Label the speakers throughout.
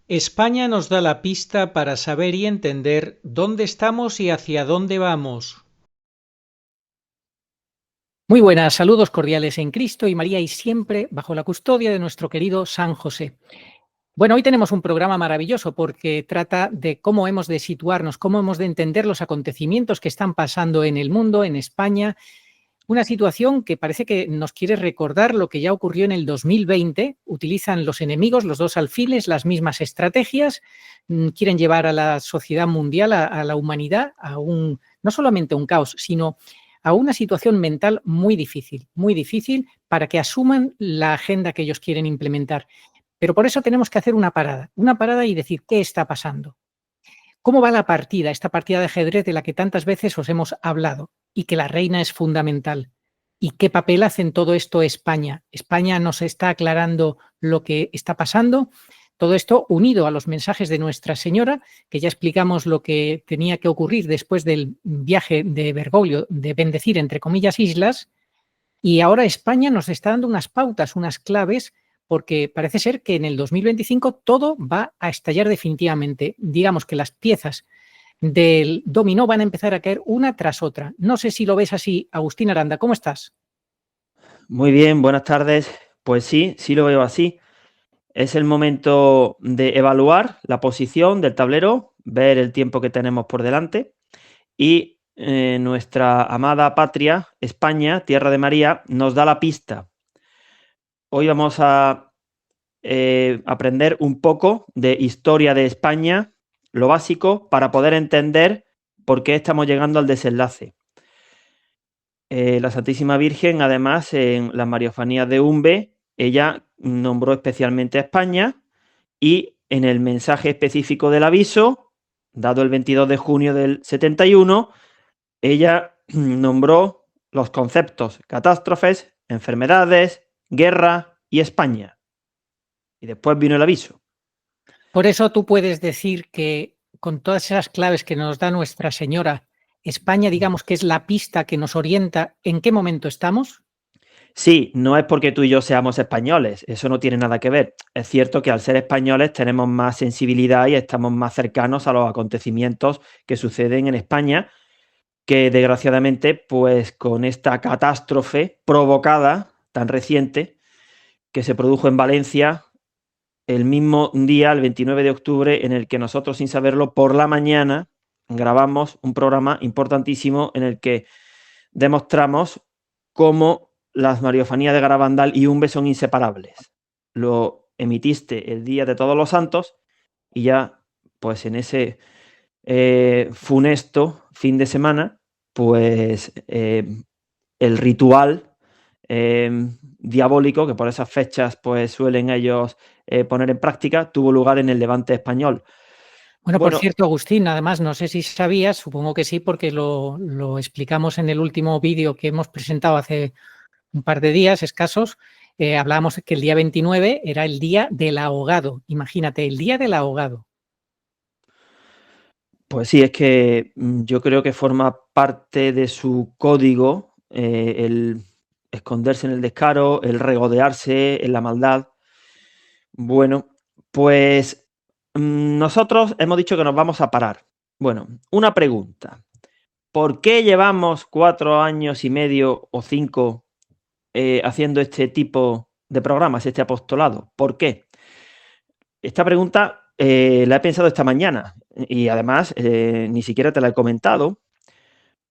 Speaker 1: España nos da la pista para saber y entender dónde estamos y hacia dónde vamos.
Speaker 2: Muy buenas, saludos cordiales en Cristo y María y siempre bajo la custodia de nuestro querido San José. Bueno, hoy tenemos un programa maravilloso porque trata de cómo hemos de situarnos, cómo hemos de entender los acontecimientos que están pasando en el mundo, en España. Una situación que parece que nos quiere recordar lo que ya ocurrió en el 2020. Utilizan los enemigos, los dos alfiles, las mismas estrategias. Quieren llevar a la sociedad mundial, a la humanidad, no solamente a un caos, sino a una situación mental muy difícil para que asuman la agenda que ellos quieren implementar. Pero por eso tenemos que hacer una parada y decir qué está pasando. ¿Cómo va la partida, esta partida de ajedrez de la que tantas veces os hemos hablado y que la reina es fundamental? ¿Y qué papel hace en todo esto España? España nos está aclarando lo que está pasando. Todo esto unido a los mensajes de Nuestra Señora, que ya explicamos lo que tenía que ocurrir después del viaje de Bergoglio, de bendecir, entre comillas, islas. Y ahora España nos está dando unas pautas, unas claves, porque parece ser que en el 2025 todo va a estallar definitivamente. Digamos que las piezas del dominó van a empezar a caer una tras otra. No sé si lo ves así, Agustín Aranda, ¿cómo estás?
Speaker 3: Muy bien, buenas tardes. Pues sí, sí lo veo así. Es el momento de evaluar la posición del tablero, ver el tiempo que tenemos por delante y nuestra amada patria, España, tierra de María, nos da la pista. Hoy vamos a aprender un poco de historia de España, lo básico, para poder entender por qué estamos llegando al desenlace. La Santísima Virgen, además, en las Mariofanías de Umbe, ella nombró especialmente a España y en el mensaje específico del aviso, dado el 22 de junio del 71, ella nombró los conceptos catástrofes, enfermedades, guerra y España. Y después vino el aviso.
Speaker 2: Por eso tú puedes decir que con todas esas claves que nos da Nuestra Señora, España, digamos que es la pista que nos orienta en qué momento estamos.
Speaker 3: Sí, no es porque tú y yo seamos españoles, eso no tiene nada que ver. Es cierto que al ser españoles tenemos más sensibilidad y estamos más cercanos a los acontecimientos que suceden en España, que desgraciadamente, pues con esta catástrofe provocada, tan reciente, que se produjo en Valencia el mismo día, el 29 de octubre, en el que nosotros, sin saberlo, por la mañana grabamos un programa importantísimo en el que demostramos cómo las Mariofanías de Garabandal y Umbe son inseparables. Lo emitiste el día de Todos los Santos y ya, pues en ese funesto fin de semana, pues el ritual diabólico, que por esas fechas pues suelen ellos poner en práctica, tuvo lugar en el Levante español.
Speaker 2: Bueno, por
Speaker 3: Bueno,
Speaker 2: cierto, Agustín, además, no sé si sabías, supongo que sí, porque lo explicamos en el último vídeo que hemos presentado hace un par de días escasos. Hablábamos que el día 29 era el día del ahogado. Imagínate, el día del ahogado.
Speaker 3: pues sí, es que yo creo que forma parte de su código el esconderse en el descaro, el regodearse en la maldad. Bueno, pues nosotros hemos dicho que nos vamos a parar. Bueno, una pregunta. ¿Por qué llevamos 4 años y medio o 5 haciendo este tipo de programas, este apostolado? ¿Por qué? Esta pregunta la he pensado esta mañana y además ni siquiera te la he comentado.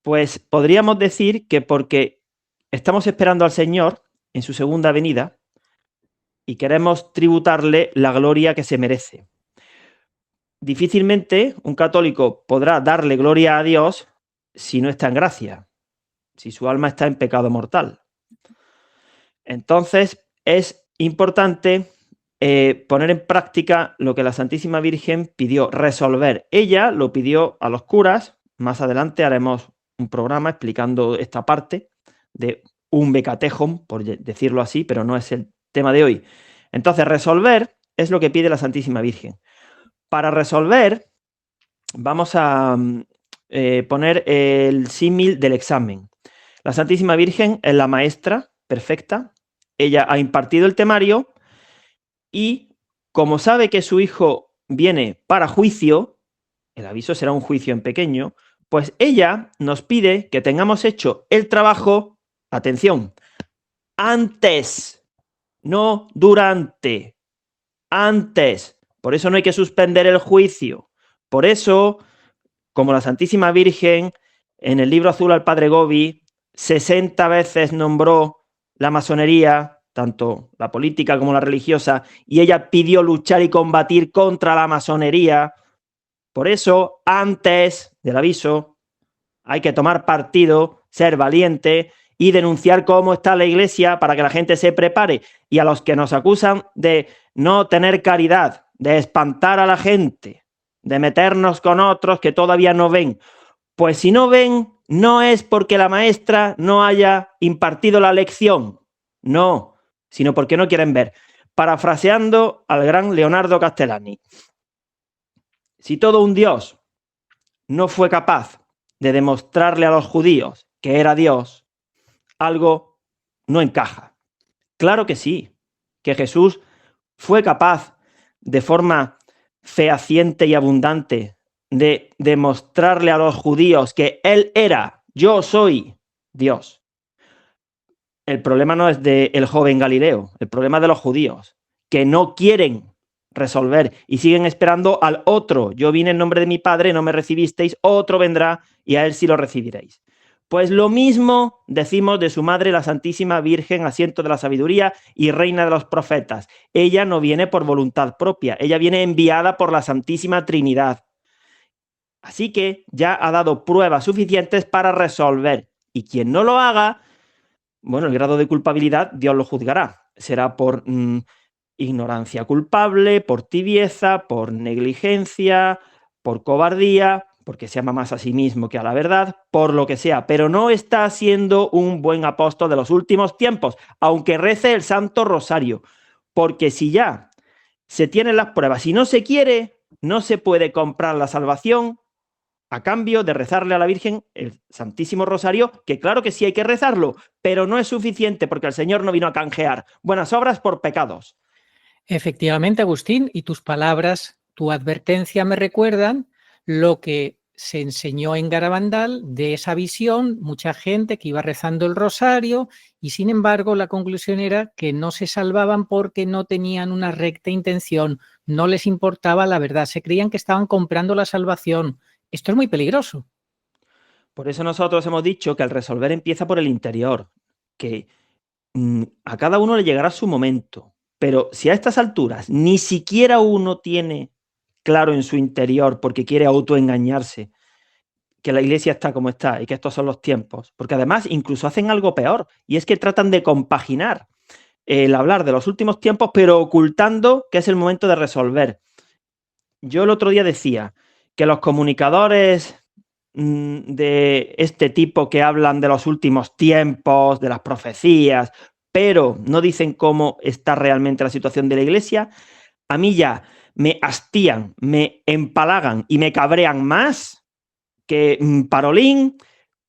Speaker 3: Pues podríamos decir que porque estamos esperando al Señor en su segunda venida y queremos tributarle la gloria que se merece. Difícilmente un católico podrá darle gloria a Dios si no está en gracia, si su alma está en pecado mortal. Entonces es importante poner en práctica lo que la Santísima Virgen pidió, resolver. Ella lo pidió a los curas. Más adelante haremos un programa explicando esta parte de un becatejón, por decirlo así, pero no es el tema de hoy. Entonces, resolver es lo que pide la Santísima Virgen. Para resolver, vamos a poner el símil del examen. La Santísima Virgen es la maestra perfecta. Ella ha impartido el temario y, como sabe que su hijo viene para juicio, el aviso será un juicio en pequeño, pues ella nos pide que tengamos hecho el trabajo, atención, antes, no durante, antes. Por eso no hay que suspender el juicio. Por eso, como la Santísima Virgen, en el libro azul al Padre Gobi, 60 veces nombró la masonería, tanto la política como la religiosa, y ella pidió luchar y combatir contra la masonería. Por eso, antes del aviso, hay que tomar partido, ser valiente y denunciar cómo está la Iglesia para que la gente se prepare. Y a los que nos acusan de no tener caridad, de espantar a la gente, de meternos con otros que todavía no ven, pues si no ven, no es porque la maestra no haya impartido la lección, no, sino porque no quieren ver. Parafraseando al gran Leonardo Castellani, si todo un Dios no fue capaz de demostrarle a los judíos que era Dios, algo no encaja. Claro que sí, que Jesús fue capaz de forma fehaciente y abundante de demostrarle a los judíos que Él era, yo soy Dios. El problema no es del joven Galileo, el problema es de los judíos, que no quieren resolver y siguen esperando al otro. Yo vine en nombre de mi Padre, no me recibisteis, otro vendrá y a él sí lo recibiréis. Pues lo mismo decimos de su madre, la Santísima Virgen, asiento de la sabiduría y reina de los profetas. Ella no viene por voluntad propia, ella viene enviada por la Santísima Trinidad. Así que ya ha dado pruebas suficientes para resolver. Y quien no lo haga, bueno, el grado de culpabilidad Dios lo juzgará. Será por ignorancia culpable, por tibieza, por negligencia, por cobardía, porque se ama más a sí mismo que a la verdad, por lo que sea, pero no está siendo un buen apóstol de los últimos tiempos, aunque rece el Santo Rosario, porque si ya se tienen las pruebas y no se quiere, no se puede comprar la salvación a cambio de rezarle a la Virgen el Santísimo Rosario, que claro que sí hay que rezarlo, pero no es suficiente porque el Señor no vino a canjear buenas obras por pecados.
Speaker 2: Efectivamente, Agustín, y tus palabras, tu advertencia me recuerdan lo que se enseñó en Garabandal de esa visión, mucha gente que iba rezando el rosario y sin embargo la conclusión era que no se salvaban porque no tenían una recta intención, no les importaba la verdad, se creían que estaban comprando la salvación. Esto es muy peligroso.
Speaker 3: Por eso nosotros hemos dicho que el resolver empieza por el interior, que a cada uno le llegará su momento, pero si a estas alturas ni siquiera uno tiene claro en su interior porque quiere autoengañarse que la Iglesia está como está y que estos son los tiempos, porque además incluso hacen algo peor, y es que tratan de compaginar el hablar de los últimos tiempos, pero ocultando que es el momento de resolver. Yo el otro día decía que los comunicadores de este tipo que hablan de los últimos tiempos, de las profecías, pero no dicen cómo está realmente la situación de la Iglesia, a mí ya me hastían, me empalagan y me cabrean más que Parolín,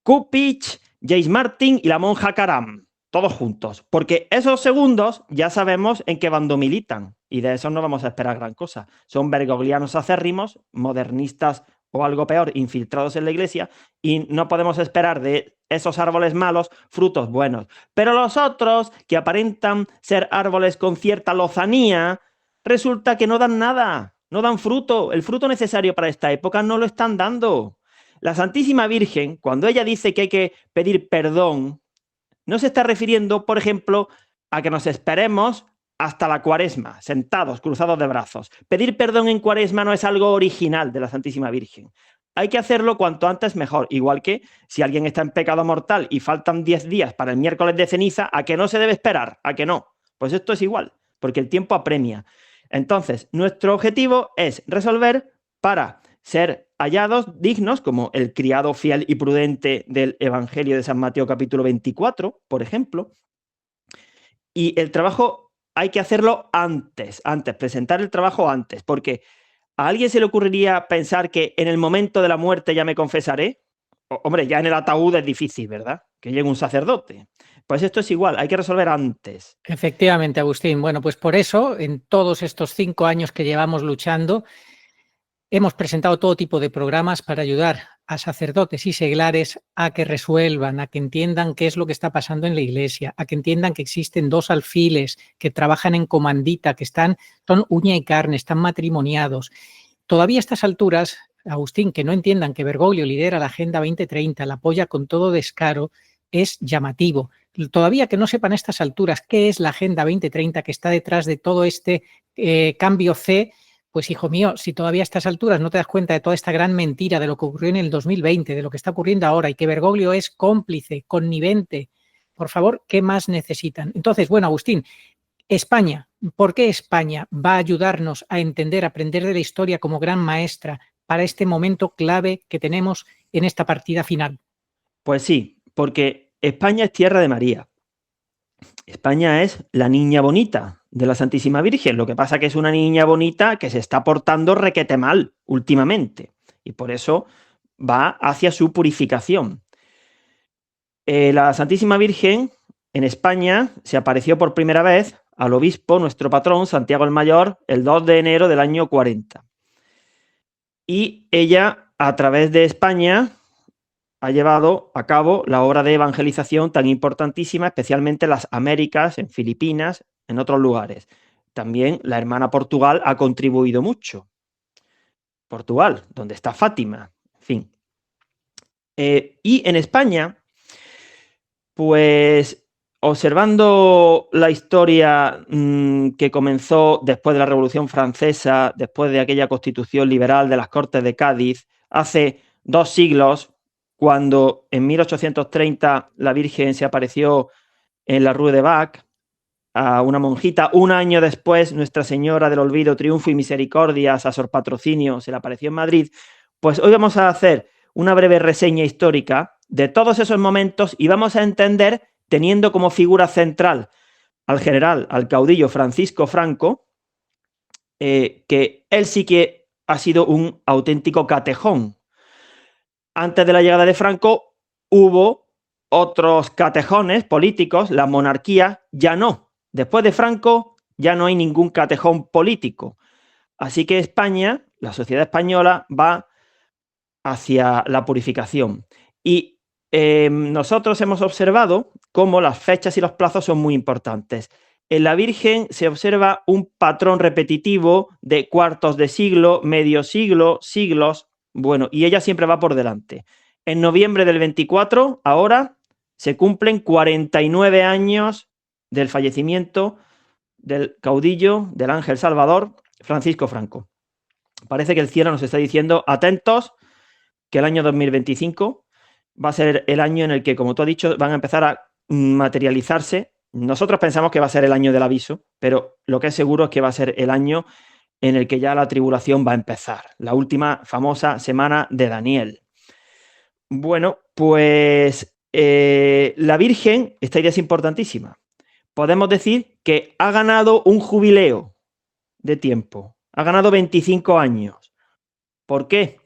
Speaker 3: Cupich, James Martin y la monja Karam, todos juntos, porque esos segundos ya sabemos en qué bando militan y de esos no vamos a esperar gran cosa. Son bergoglianos acérrimos, modernistas o algo peor, infiltrados en la Iglesia, y no podemos esperar de esos árboles malos frutos buenos. Pero los otros, que aparentan ser árboles con cierta lozanía, resulta que no dan nada, no dan fruto. El fruto necesario para esta época no lo están dando. La Santísima Virgen, cuando ella dice que hay que pedir perdón, no se está refiriendo, por ejemplo, a que nos esperemos hasta la Cuaresma, sentados, cruzados de brazos. Pedir perdón en Cuaresma no es algo original de la Santísima Virgen. Hay que hacerlo cuanto antes mejor, igual que si alguien está en pecado mortal y faltan 10 días para el miércoles de ceniza, ¿a que no se debe esperar? ¿A que no? Pues esto es igual, porque el tiempo apremia. Entonces, nuestro objetivo es resolver para ser hallados dignos, como el criado fiel y prudente del Evangelio de San Mateo capítulo 24, por ejemplo. Y el trabajo hay que hacerlo antes, presentar el trabajo antes, porque ¿a alguien se le ocurriría pensar que en el momento de la muerte ya me confesaré? Hombre, ya en el ataúd es difícil, ¿verdad? Que llegue un sacerdote. Pues esto es igual, hay que resolver antes.
Speaker 2: Efectivamente, Agustín. Bueno, pues por eso, en todos estos 5 años que llevamos luchando, Hemos presentado todo tipo de programas para ayudar a sacerdotes y seglares a que resuelvan, a que entiendan qué es lo que está pasando en la iglesia, a que entiendan que existen dos alfiles que trabajan en comandita, que son uña y carne, están matrimoniados. Todavía a estas alturas, Agustín, que no entiendan que Bergoglio lidera la Agenda 2030, la apoya con todo descaro, es llamativo. Todavía que no sepan a estas alturas qué es la Agenda 2030 que está detrás de todo este cambio C, pues hijo mío, si todavía a estas alturas no te das cuenta de toda esta gran mentira de lo que ocurrió en el 2020, de lo que está ocurriendo ahora y que Bergoglio es cómplice, connivente, por favor, ¿qué más necesitan? Entonces, bueno, Agustín, España, ¿por qué España va a ayudarnos a entender, a aprender de la historia como gran maestra para este momento clave que tenemos en esta partida final?
Speaker 3: Pues sí, porque España es tierra de María. España es la niña bonita de la Santísima Virgen. Lo que pasa es que es una niña bonita que se está portando requete mal últimamente y por eso va hacia su purificación. La Santísima Virgen en España se apareció por primera vez al obispo, nuestro patrón, Santiago el Mayor, el 2 de enero del año 40. Y ella, a través de España, ha llevado a cabo la obra de evangelización tan importantísima, especialmente en las Américas, en Filipinas, en otros lugares. También la hermana Portugal ha contribuido mucho. Portugal, donde está Fátima, en fin. Y en España, pues observando la historia que comenzó después de la Revolución Francesa, después de aquella constitución liberal de las Cortes de Cádiz, hace 2 siglos, cuando en 1830 la Virgen se apareció en la Rue de Bac a una monjita, un año después Nuestra Señora del Olvido, Triunfo y Misericordia, a Sor Patrocinio, se le apareció en Madrid, pues hoy vamos a hacer una breve reseña histórica de todos esos momentos y vamos a entender, teniendo como figura central al general, al caudillo Francisco Franco, que él sí que ha sido un auténtico catejón. Antes de la llegada de Franco hubo otros catejones políticos, la monarquía ya no. Después de Franco ya no hay ningún catejón político. Así que España, la sociedad española, va hacia la purificación. Y nosotros hemos observado cómo las fechas y los plazos son muy importantes. En la Virgen se observa un patrón repetitivo de cuartos de siglo, medio siglo, siglos. Bueno, y ella siempre va por delante. En noviembre del 24, ahora, se cumplen 49 años del fallecimiento del caudillo, del ángel salvador, Francisco Franco. Parece que el cielo nos está diciendo, atentos, que el año 2025 va a ser el año en el que, como tú has dicho, van a empezar a materializarse. Nosotros pensamos que va a ser el año del aviso, pero lo que es seguro es que va a ser el año en el que ya la tribulación va a empezar, la última famosa semana de Daniel. Bueno, pues la Virgen, esta idea es importantísima. Podemos decir que ha ganado un jubileo de tiempo, ha ganado 25 años. ¿Por qué?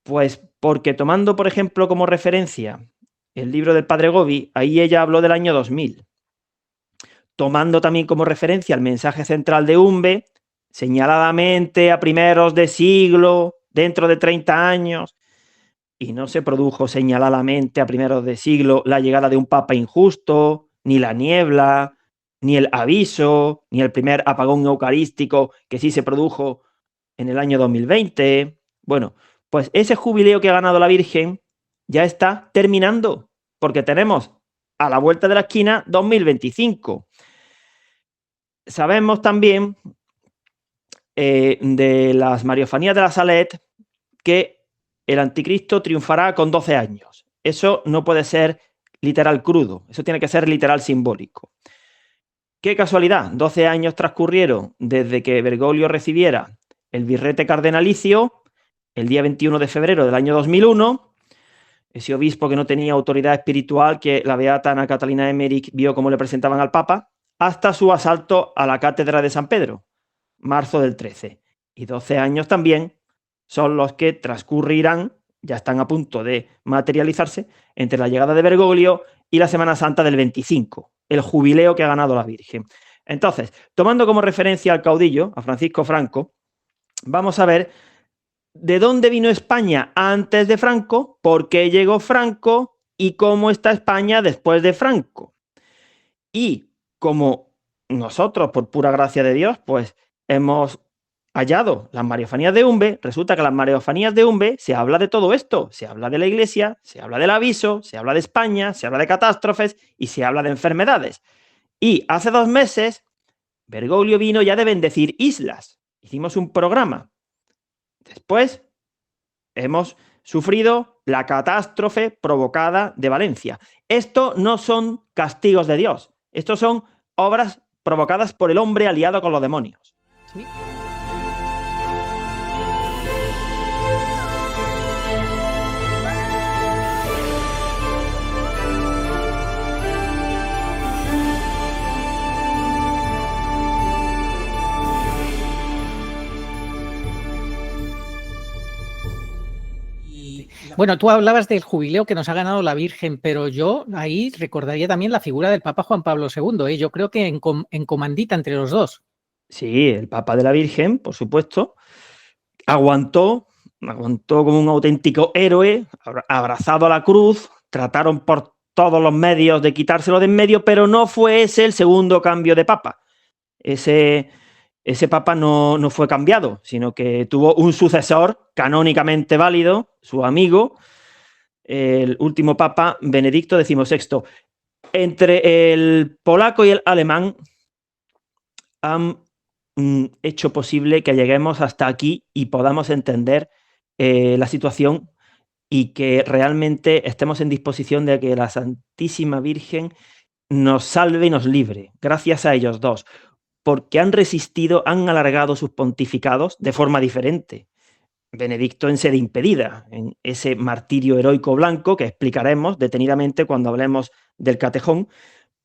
Speaker 3: Pues porque tomando, por ejemplo, como referencia el libro del Padre Gobi, ahí ella habló del año 2000. Tomando también como referencia el mensaje central de Umbe, señaladamente a primeros de siglo, dentro de 30 años, y no se produjo señaladamente a primeros de siglo la llegada de un papa injusto, ni la niebla, ni el aviso, ni el primer apagón eucarístico que sí se produjo en el año 2020. Bueno, pues ese jubileo que ha ganado la Virgen ya está terminando, porque tenemos a la vuelta de la esquina 2025. Sabemos también de las Mariofanías de la Salet que el anticristo triunfará con 12 años. Eso no puede ser literal crudo, eso tiene que ser literal simbólico. Qué casualidad, 12 años transcurrieron desde que Bergoglio recibiera el birrete cardenalicio el día 21 de febrero del año 2001, ese obispo que no tenía autoridad espiritual, que la beata Ana Catalina Emmerich vio cómo le presentaban al Papa, hasta su asalto a la Cátedra de San Pedro, marzo del 13. Y 12 años también son los que transcurrirán, ya están a punto de materializarse, entre la llegada de Bergoglio y la Semana Santa del 25, el jubileo que ha ganado la Virgen. Entonces, tomando como referencia al caudillo, a Francisco Franco, vamos a ver ¿de dónde vino España antes de Franco? ¿Por qué llegó Franco? ¿Y cómo está España después de Franco? Y como nosotros, por pura gracia de Dios, pues hemos hallado las Mariofanías de Umbe, resulta que en las Mariofanías de Umbe se habla de todo esto, se habla de la Iglesia, se habla del aviso, se habla de España, se habla de catástrofes y se habla de enfermedades. Y hace 2 meses Bergoglio vino ya de bendecir islas. Hicimos un programa. Después hemos sufrido la catástrofe provocada de Valencia. Esto no son castigos de Dios. Estos son obras provocadas por el hombre aliado con los demonios.
Speaker 2: Sí. Bueno, tú hablabas del jubileo que nos ha ganado la Virgen, pero yo ahí recordaría también la figura del Papa Juan Pablo II, ¿eh? Yo creo que en comandita entre los dos.
Speaker 3: Sí, el Papa de la Virgen, por supuesto, aguantó como un auténtico héroe, abrazado a la cruz, trataron por todos los medios de quitárselo de en medio, pero no fue ese el segundo cambio de Papa. Ese Papa no fue cambiado, sino que tuvo un sucesor canónicamente válido, su amigo, el último Papa, Benedicto XVI. Entre el polaco y el alemán han hecho posible que lleguemos hasta aquí y podamos entender la situación y que realmente estemos en disposición de que la Santísima Virgen nos salve y nos libre, gracias a ellos dos, porque han resistido, han alargado sus pontificados de forma diferente. Benedicto en sede impedida, en ese martirio heroico blanco que explicaremos detenidamente cuando hablemos del Catejón.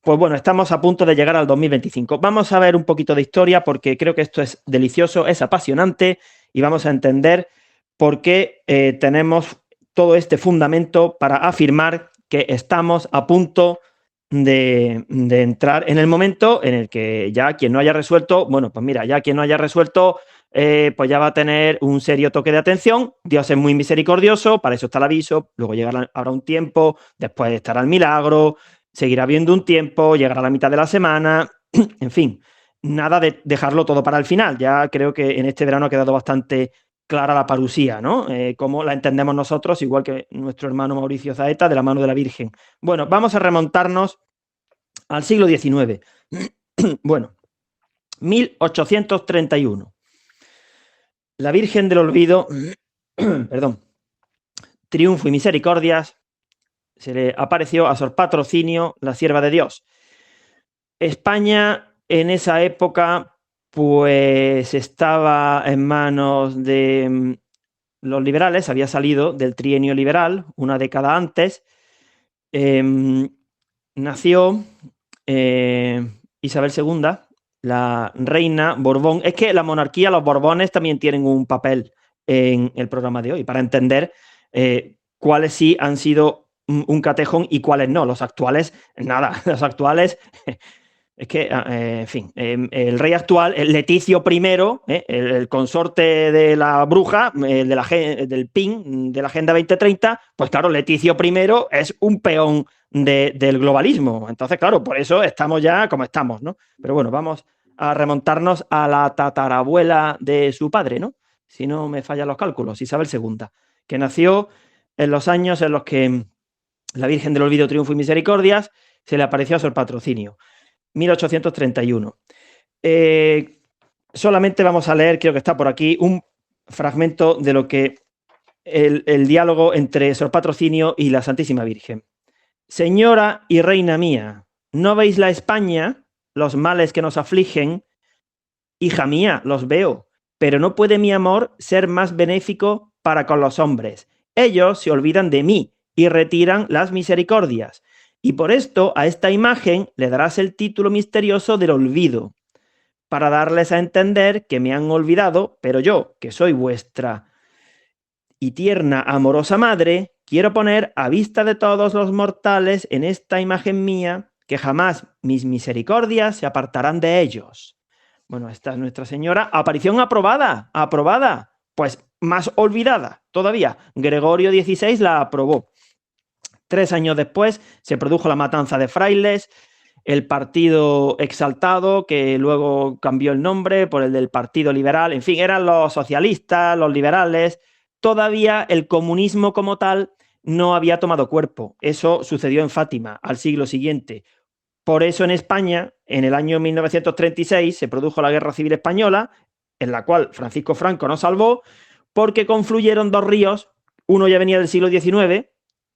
Speaker 3: Pues bueno, estamos a punto de llegar al 2025. Vamos a ver un poquito de historia porque creo que esto es delicioso, es apasionante y vamos a entender por qué tenemos todo este fundamento para afirmar que estamos a punto de entrar en el momento en el que ya quien no haya resuelto, bueno, pues mira, ya quien no haya resuelto, pues ya va a tener un serio toque de atención. Dios es muy misericordioso, para eso está el aviso, luego habrá un tiempo, después estará el milagro, seguirá habiendo un tiempo, llegará la mitad de la semana, en fin, nada de dejarlo todo para el final. Ya creo que en este verano ha quedado bastante clara la parusía, ¿no? Cómo la entendemos nosotros, igual que nuestro hermano Mauricio Zaeta, de la mano de la Virgen. Bueno, vamos a remontarnos al siglo XIX. Bueno, 1831. La Virgen del Olvido, perdón, Triunfo y Misericordias, se le apareció a Sor Patrocinio, la sierva de Dios. España en esa época pues estaba en manos de los liberales, había salido del trienio liberal una década antes. Nació Isabel II, la reina Borbón. Es que la monarquía, los Borbones también tienen un papel en el programa de hoy, para entender cuáles sí han sido un catejón y cuáles no. Los actuales, nada, los actuales... Es que, en fin, el rey actual, el Leticio I, el consorte de la bruja, del PIN, de la Agenda 2030, pues claro, Leticio I es un peón del globalismo. Entonces, claro, por eso estamos ya como estamos, ¿no? Pero bueno, vamos a remontarnos a la tatarabuela de su padre, ¿no? Si no me fallan los cálculos, Isabel II, que nació en los años en los que la Virgen del Olvido, Triunfo y Misericordias se le apareció a Sor Patrocinio. 1831. Solamente vamos a leer, creo que está por aquí, un fragmento de lo que el diálogo entre Sor Patrocinio y la Santísima Virgen. Señora y reina mía, ¿no veis la España, los males que nos afligen? Hija mía, los veo, pero no puede mi amor ser más benéfico para con los hombres. Ellos se olvidan de mí y retiran las misericordias. Y por esto a esta imagen le darás el título misterioso del olvido, para darles a entender que me han olvidado, pero yo, que soy vuestra y tierna, amorosa madre, quiero poner a vista de todos los mortales en esta imagen mía, que jamás mis misericordias se apartarán de ellos. Bueno, esta es Nuestra Señora. Aparición aprobada, aprobada. Pues más olvidada todavía. Gregorio XVI la aprobó. 3 años después se produjo la matanza de frailes, el Partido Exaltado, que luego cambió el nombre por el del Partido Liberal, en fin, eran los socialistas, los liberales. Todavía el comunismo como tal no había tomado cuerpo. Eso sucedió en Fátima, al siglo siguiente. Por eso en España, en el año 1936, se produjo la Guerra Civil Española, en la cual Francisco Franco nos salvó, porque confluyeron dos ríos, uno ya venía del siglo XIX,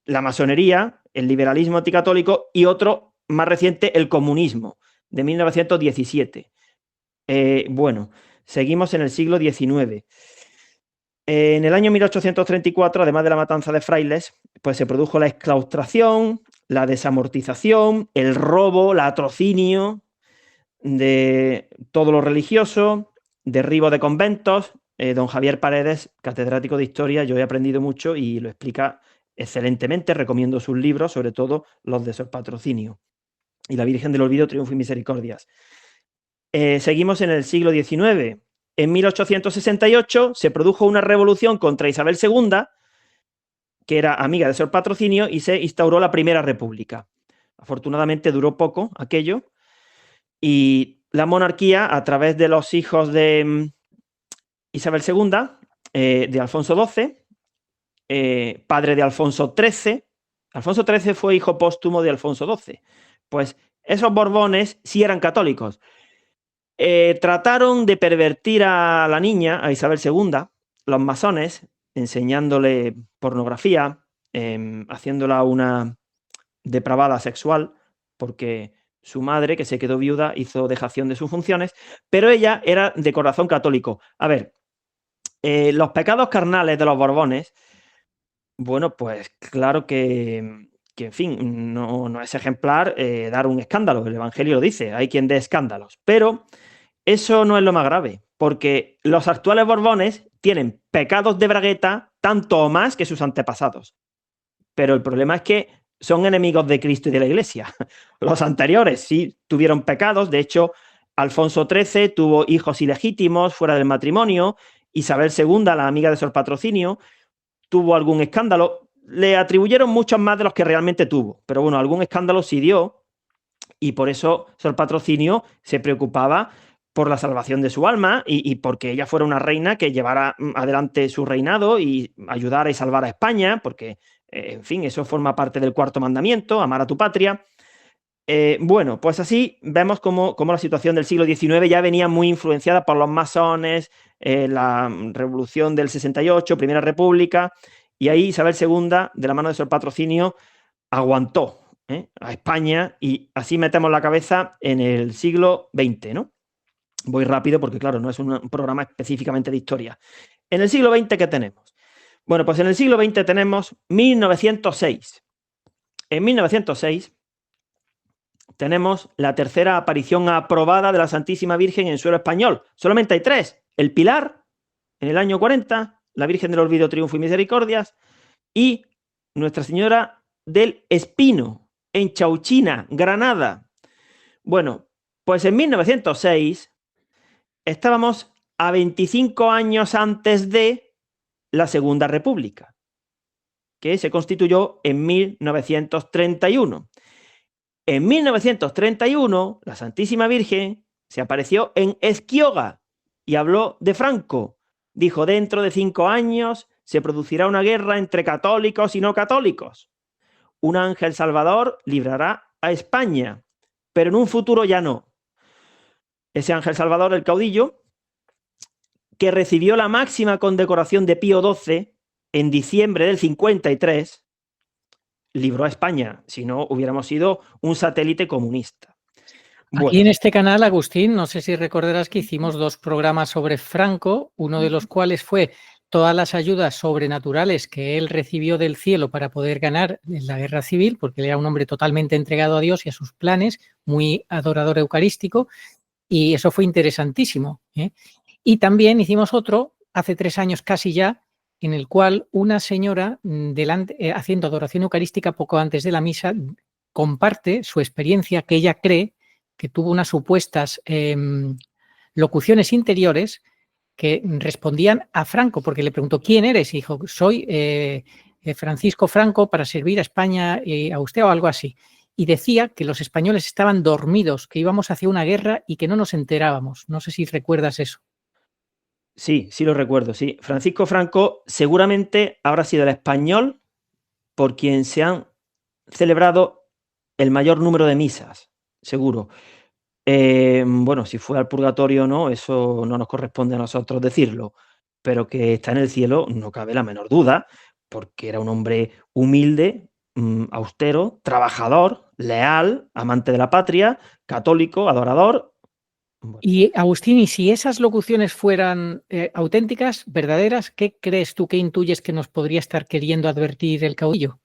Speaker 3: la masonería, el liberalismo anticatólico, y otro más reciente, el comunismo, de 1917. Bueno, seguimos en el siglo XIX. En el año 1834, además de la matanza de frailes, pues se produjo la exclaustración, la desamortización, el robo, el atrocinio de todo lo religioso, derribo de conventos. Don Javier Paredes, catedrático de Historia, yo he aprendido mucho y lo explica excelentemente. Recomiendo sus libros, sobre todo los de Sor Patrocinio y La Virgen del Olvido, Triunfo y Misericordias. Seguimos en el siglo XIX. En 1868 se produjo una revolución contra Isabel II, que era amiga de Sor Patrocinio, y se instauró la Primera República. Afortunadamente duró poco aquello, y la monarquía, a través de los hijos de Isabel II, de Alfonso XII, padre de Alfonso XIII. Alfonso XIII fue hijo póstumo de Alfonso XII. Pues esos Borbones sí eran católicos. Trataron de pervertir a la niña, a Isabel II, los masones, enseñándole pornografía, haciéndola una depravada sexual, porque su madre, que se quedó viuda, hizo dejación de sus funciones, pero ella era de corazón católico. A ver, los pecados carnales de los Borbones, bueno, pues claro que en fin, no es ejemplar dar un escándalo, el Evangelio lo dice, hay quien dé escándalos, pero eso no es lo más grave, porque los actuales Borbones tienen pecados de bragueta tanto o más que sus antepasados, pero el problema es que son enemigos de Cristo y de la Iglesia. Los anteriores sí tuvieron pecados, de hecho, Alfonso XIII tuvo hijos ilegítimos fuera del matrimonio, Isabel II, la amiga de Sor Patrocinio, tuvo algún escándalo, le atribuyeron muchos más de los que realmente tuvo, pero bueno, algún escándalo sí dio, y por eso Sor Patrocinio se preocupaba por la salvación de su alma y porque ella fuera una reina que llevara adelante su reinado y ayudara y salvara a España, porque, en fin, eso forma parte del cuarto mandamiento, amar a tu patria. Bueno, pues así vemos cómo la situación del siglo XIX ya venía muy influenciada por los masones, la Revolución del 68, Primera República, y ahí Isabel II, de la mano de Sor Patrocinio, aguantó a España, y así metemos la cabeza en el siglo XX, ¿no? Voy rápido porque, claro, no es un programa específicamente de historia. En el siglo XX, ¿qué tenemos? Bueno, pues en el siglo XX tenemos 1906. En 1906 tenemos la tercera aparición aprobada de la Santísima Virgen en suelo español. Solamente hay 3. El Pilar, en el año 40, la Virgen del Olvido, Triunfo y Misericordias, y Nuestra Señora del Espino, en Chauchina, Granada. Bueno, pues en 1906 estábamos a 25 años antes de la Segunda República, que se constituyó en 1931. En 1931, la Santísima Virgen se apareció en Ezquioga y habló de Franco. Dijo: dentro de 5 años se producirá una guerra entre católicos y no católicos. Un ángel salvador librará a España, pero en un futuro ya no. Ese ángel salvador, el caudillo, que recibió la máxima condecoración de Pío XII en diciembre del 53, libró a España, si no hubiéramos sido un satélite comunista.
Speaker 2: Bueno. Aquí en este canal, Agustín, no sé si recordarás que hicimos 2 programas sobre Franco, uno de los cuales fue todas las ayudas sobrenaturales que él recibió del cielo para poder ganar en la guerra civil, porque él era un hombre totalmente entregado a Dios y a sus planes, muy adorador eucarístico, y eso fue interesantísimo, ¿eh? Y también hicimos otro, hace 3 años casi ya, en el cual una señora, haciendo adoración eucarística poco antes de la misa, comparte su experiencia, que ella cree que tuvo unas supuestas locuciones interiores que respondían a Franco, porque le preguntó, ¿quién eres? Y dijo, soy Francisco Franco para servir a España y a usted o algo así. Y decía que los españoles estaban dormidos, que íbamos hacia una guerra y que no nos enterábamos. No sé si recuerdas eso.
Speaker 3: Sí, sí lo recuerdo, sí. Francisco Franco seguramente habrá sido el español por quien se han celebrado el mayor número de misas, seguro. Bueno, si fue al purgatorio o no, eso no nos corresponde a nosotros decirlo, pero que está en el cielo no cabe la menor duda, porque era un hombre humilde, austero, trabajador, leal, amante de la patria, católico, adorador. Bueno,
Speaker 2: Y Agustín, y si esas locuciones fueran auténticas, verdaderas, ¿qué crees tú, qué intuyes que nos podría estar queriendo advertir el caudillo?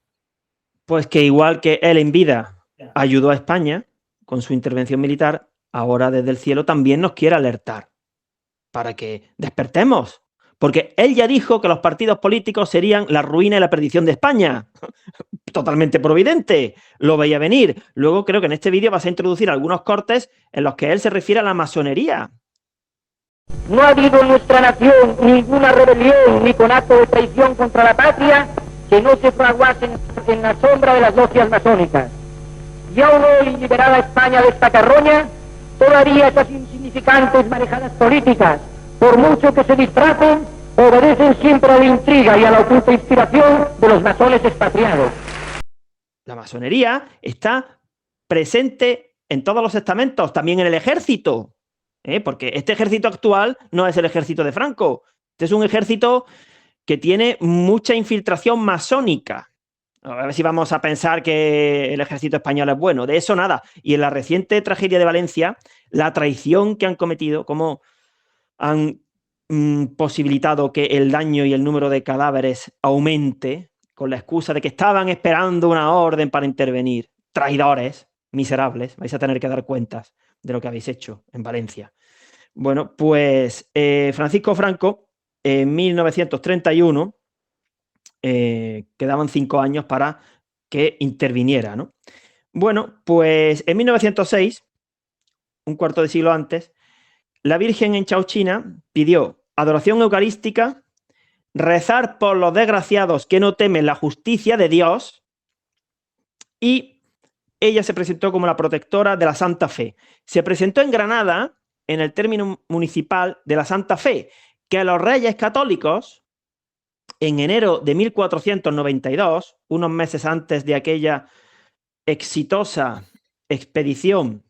Speaker 3: pues que igual que él en vida ayudó a España con su intervención militar, ahora desde el cielo también nos quiere alertar para que despertemos. Porque él ya dijo que los partidos políticos serían la ruina y la perdición de España. Totalmente providente. Lo veía venir. Luego creo que en este vídeo vas a introducir algunos cortes en los que él se refiere a la masonería.
Speaker 4: No ha habido en nuestra nación ninguna rebelión ni conato de traición contra la patria que no se fraguase en la sombra de las logias masónicas. Y aún hoy, liberada España de esta carroña, todavía esas insignificantes marejadas políticas, por mucho que se disfracen, obedecen siempre a la intriga y a la oculta inspiración de los masones expatriados.
Speaker 3: La masonería está presente en todos los estamentos, también en el ejército. Porque este ejército actual no es el ejército de Franco. Este es un ejército que tiene mucha infiltración masónica. A ver si vamos a pensar que el ejército español es bueno. De eso nada. Y en la reciente tragedia de Valencia, la traición que han cometido, cómo han posibilitado que el daño y el número de cadáveres aumente con la excusa de que estaban esperando una orden para intervenir. Traidores, miserables, vais a tener que dar cuentas de lo que habéis hecho en Valencia. Bueno, pues Francisco Franco, en 1931, quedaban 5 años para que interviniera, ¿no? Bueno, pues en 1906, un cuarto de siglo antes, la Virgen en Chauchina pidió adoración eucarística, rezar por los desgraciados que no temen la justicia de Dios, y ella se presentó como la protectora de la Santa Fe. Se presentó en Granada, en el término municipal de la Santa Fe, que a los reyes católicos, en enero de 1492, unos meses antes de aquella exitosa expedición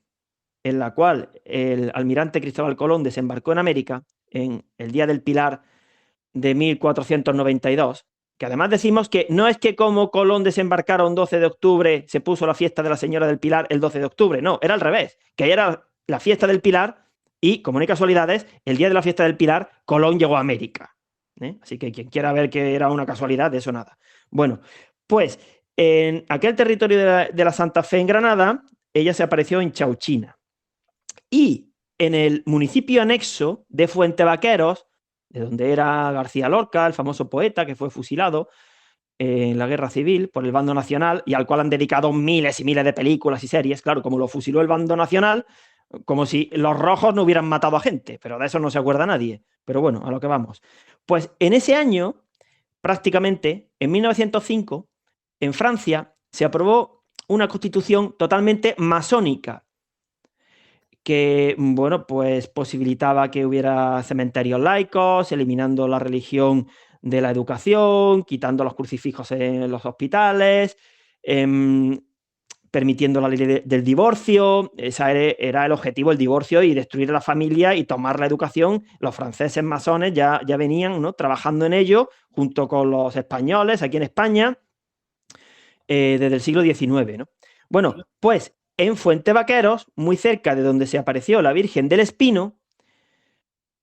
Speaker 3: en la cual el almirante Cristóbal Colón desembarcó en América, en el Día del Pilar de 1492, que además decimos que no es que como Colón desembarcara un 12 de octubre se puso la fiesta de la Señora del Pilar el 12 de octubre, no, era al revés, que ayer era la fiesta del Pilar y, como no hay casualidades, el día de la fiesta del Pilar Colón llegó a América. Así que quien quiera ver que era una casualidad, de eso nada. Bueno, pues en aquel territorio de la Santa Fe en Granada, ella se apareció en Chauchina. Y en el municipio anexo de Fuentevaqueros, de donde era García Lorca, el famoso poeta que fue fusilado en la Guerra Civil por el bando nacional y al cual han dedicado miles y miles de películas y series, claro, como lo fusiló el bando nacional, como si los rojos no hubieran matado a gente, pero de eso no se acuerda nadie. Pero bueno, a lo que vamos. Pues en ese año, prácticamente, en 1905, en Francia, se aprobó una constitución totalmente masónica, que, bueno, pues posibilitaba que hubiera cementerios laicos, eliminando la religión de la educación, quitando los crucifijos en los hospitales, permitiendo la ley del divorcio. Ese era el objetivo, el divorcio y destruir a la familia y tomar la educación. Los franceses masones ya venían, ¿no?, trabajando en ello junto con los españoles aquí en España desde el siglo XIX, ¿no? Bueno, pues en Fuentevaqueros, muy cerca de donde se apareció la Virgen del Espino,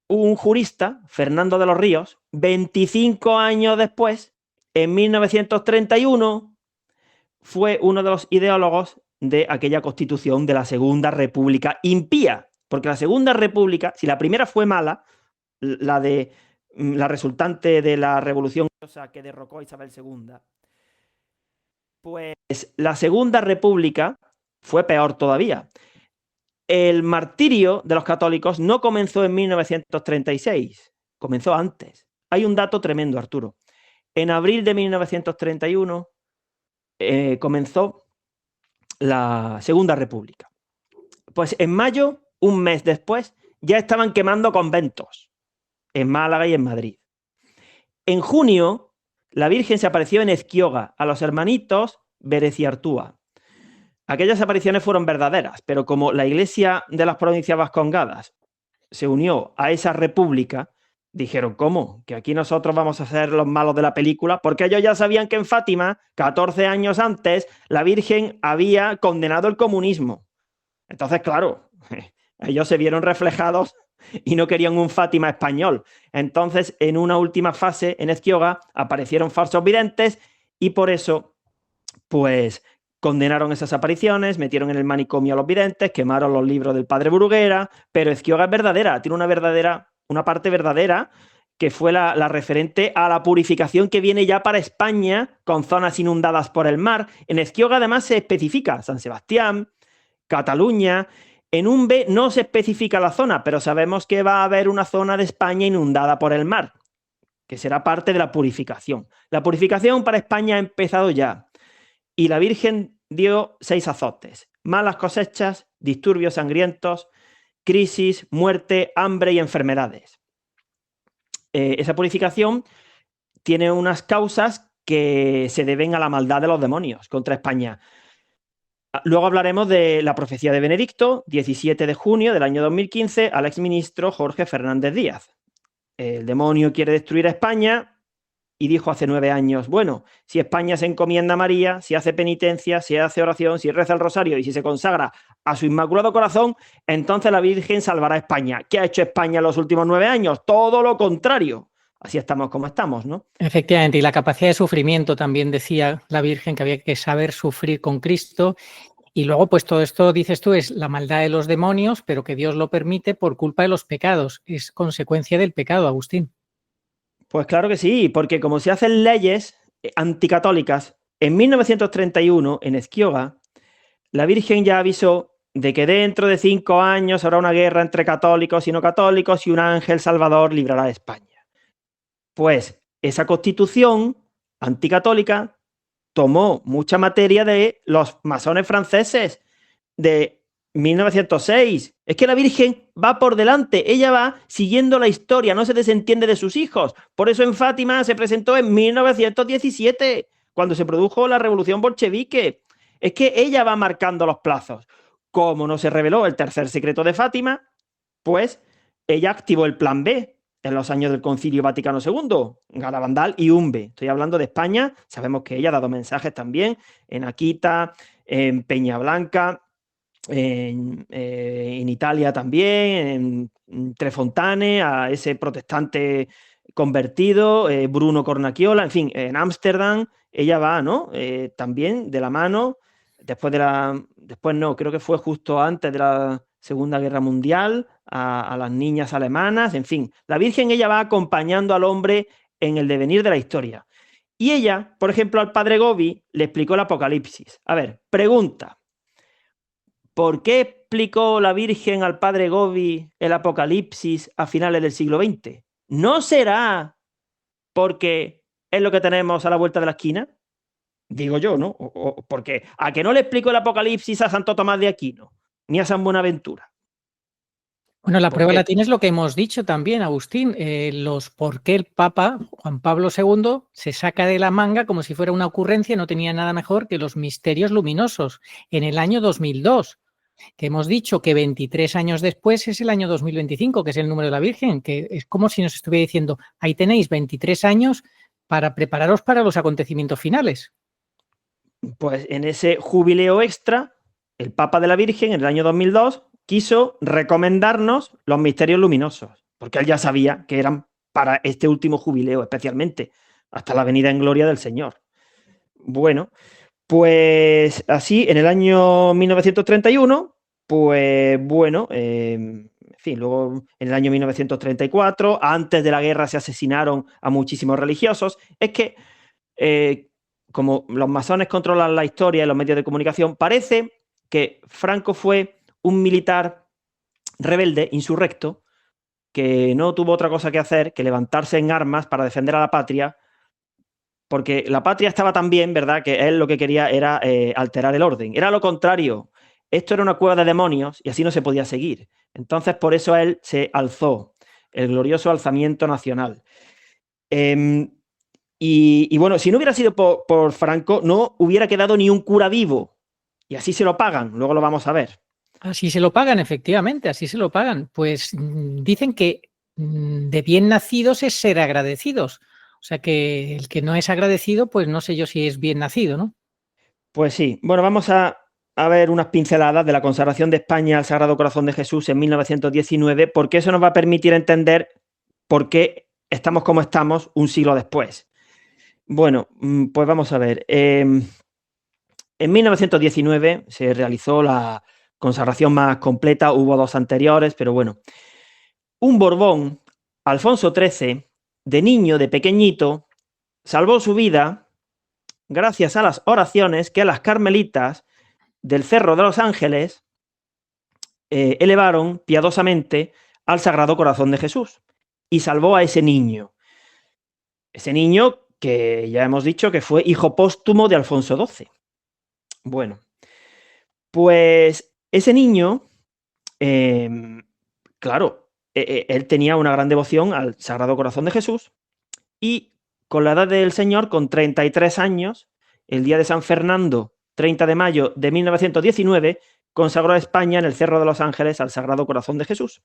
Speaker 3: un jurista, Fernando de los Ríos, 25 años después, en 1931, fue uno de los ideólogos de aquella constitución de la Segunda República impía. Porque la Segunda República, si la primera fue mala, la resultante de la revolución que derrocó a Isabel II, pues la Segunda República fue peor todavía. El martirio de los católicos no comenzó en 1936, comenzó antes. Hay un dato tremendo, Arturo. En abril de 1931 comenzó la Segunda República. Pues en mayo, un mes después, ya estaban quemando conventos en Málaga y en Madrid. En junio, la Virgen se apareció en Ezquioga a los hermanitos Bereciartúa. Aquellas apariciones fueron verdaderas, pero como la Iglesia de las Provincias Vascongadas se unió a esa república, dijeron, ¿cómo? ¿Que aquí nosotros vamos a ser los malos de la película? Porque ellos ya sabían que en Fátima, 14 años antes, la Virgen había condenado el comunismo. Entonces, claro, ellos se vieron reflejados y no querían un Fátima español. Entonces, en una última fase, en Ezquioga, aparecieron falsos videntes y por eso, pues, condenaron esas apariciones, metieron en el manicomio a los videntes, quemaron los libros del padre Bruguera, pero Ezquioga es verdadera, tiene una parte verdadera, que fue la referente a la purificación que viene ya para España, con zonas inundadas por el mar. En Ezquioga además se especifica San Sebastián, Cataluña. En un B no se especifica la zona, pero sabemos que va a haber una zona de España inundada por el mar, que será parte de la purificación. La purificación para España ha empezado ya. Y la Virgen dio 6 azotes: malas cosechas, disturbios sangrientos, crisis, muerte, hambre y enfermedades. Esa purificación tiene unas causas que se deben a la maldad de los demonios contra España. Luego hablaremos de la profecía de Benedicto, 17 de junio del año 2015, al exministro Jorge Fernández Díaz. El demonio quiere destruir a España y dijo hace 9 años, bueno, si España se encomienda a María, si hace penitencia, si hace oración, si reza el rosario y si se consagra a su Inmaculado Corazón, entonces la Virgen salvará a España. ¿Qué ha hecho España en los últimos 9 años? Todo lo contrario. Así estamos como estamos, ¿no?
Speaker 2: Efectivamente, y la capacidad de sufrimiento también decía la Virgen, que había que saber sufrir con Cristo. Y luego, pues todo esto, dices tú, es la maldad de los demonios, pero que Dios lo permite por culpa de los pecados. Es consecuencia del pecado, Agustín.
Speaker 3: Pues claro que sí, porque como se hacen leyes anticatólicas, en 1931, en Ezquioga, la Virgen ya avisó de que dentro de 5 años habrá una guerra entre católicos y no católicos y un ángel salvador librará a España. Pues esa constitución anticatólica tomó mucha materia de los masones franceses de 1906. Es que la Virgen va por delante, ella va siguiendo la historia, no se desentiende de sus hijos. Por eso en Fátima se presentó en 1917, cuando se produjo la revolución bolchevique. Es que ella va marcando los plazos. Como no se reveló el tercer secreto de Fátima, pues ella activó el plan B en los años del Concilio Vaticano II, Garabandal y Umbe. Estoy hablando de España, sabemos que ella ha dado mensajes también en Akita, en Peñablanca, en Italia también, en Trefontane, a ese protestante convertido, Bruno Cornacchiola, en fin, en Ámsterdam, ella va, ¿no? También de la mano, después no, creo que fue justo antes de la Segunda Guerra Mundial, a las niñas alemanas, en fin, la Virgen ella va acompañando al hombre en el devenir de la historia. Y ella, por ejemplo, al padre Gobi le explicó el Apocalipsis. A ver, pregunta. ¿Por qué explicó la Virgen al padre Gobi el Apocalipsis a finales del siglo XX? ¿No será porque es lo que tenemos a la vuelta de la esquina? Digo yo, ¿no? Porque ¿a que no le explico el Apocalipsis a Santo Tomás de Aquino? Ni a San Buenaventura.
Speaker 2: Bueno, la prueba la tienes lo que hemos dicho también, Agustín, por qué el Papa Juan Pablo II se saca de la manga como si fuera una ocurrencia, no tenía nada mejor que los misterios luminosos en el año 2002, que hemos dicho que 23 años después es el año 2025, que es el número de la Virgen, que es como si nos estuviera diciendo, ahí tenéis 23 años para prepararos para los acontecimientos finales.
Speaker 3: Pues en ese jubileo extra, el Papa de la Virgen en el año 2002 quiso recomendarnos los misterios luminosos, porque él ya sabía que eran para este último jubileo especialmente, hasta la venida en gloria del Señor. Bueno, pues así, en el año 1931, pues bueno, en fin, luego en el año 1934, antes de la guerra se asesinaron a muchísimos religiosos. Es que, como los masones controlan la historia y los medios de comunicación, parece que Franco fue un militar rebelde, insurrecto, que no tuvo otra cosa que hacer que levantarse en armas para defender a la patria, porque la patria estaba tan bien, ¿verdad?, que él lo que quería era alterar el orden. Era lo contrario. Esto era una cueva de demonios y así no se podía seguir. Entonces, por eso él se alzó, el glorioso alzamiento nacional. Y bueno, si no hubiera sido por Franco, no hubiera quedado ni un cura vivo. Y así se lo pagan, luego lo vamos a ver.
Speaker 2: Así se lo pagan, efectivamente, así se lo pagan. Pues dicen que de bien nacidos es ser agradecidos. O sea que el que no es agradecido, pues no sé yo si es bien nacido, ¿no?
Speaker 3: Pues sí. Bueno, vamos a ver unas pinceladas de la consagración de España al Sagrado Corazón de Jesús en 1919, porque eso nos va a permitir entender por qué estamos como estamos un siglo después. Bueno, pues vamos a ver. En 1919 se realizó la consagración más completa, hubo dos anteriores, pero bueno. Un Borbón, Alfonso XIII, de niño, de pequeñito, salvó su vida gracias a las oraciones que las carmelitas del Cerro de los Ángeles elevaron piadosamente al Sagrado Corazón de Jesús y salvó a ese niño. Ese niño que ya hemos dicho que fue hijo póstumo de Alfonso XII. Bueno, pues ese niño, claro, él tenía una gran devoción al Sagrado Corazón de Jesús y con la edad del Señor, con 33 años, el día de San Fernando, 30 de mayo de 1919, consagró a España en el Cerro de los Ángeles al Sagrado Corazón de Jesús.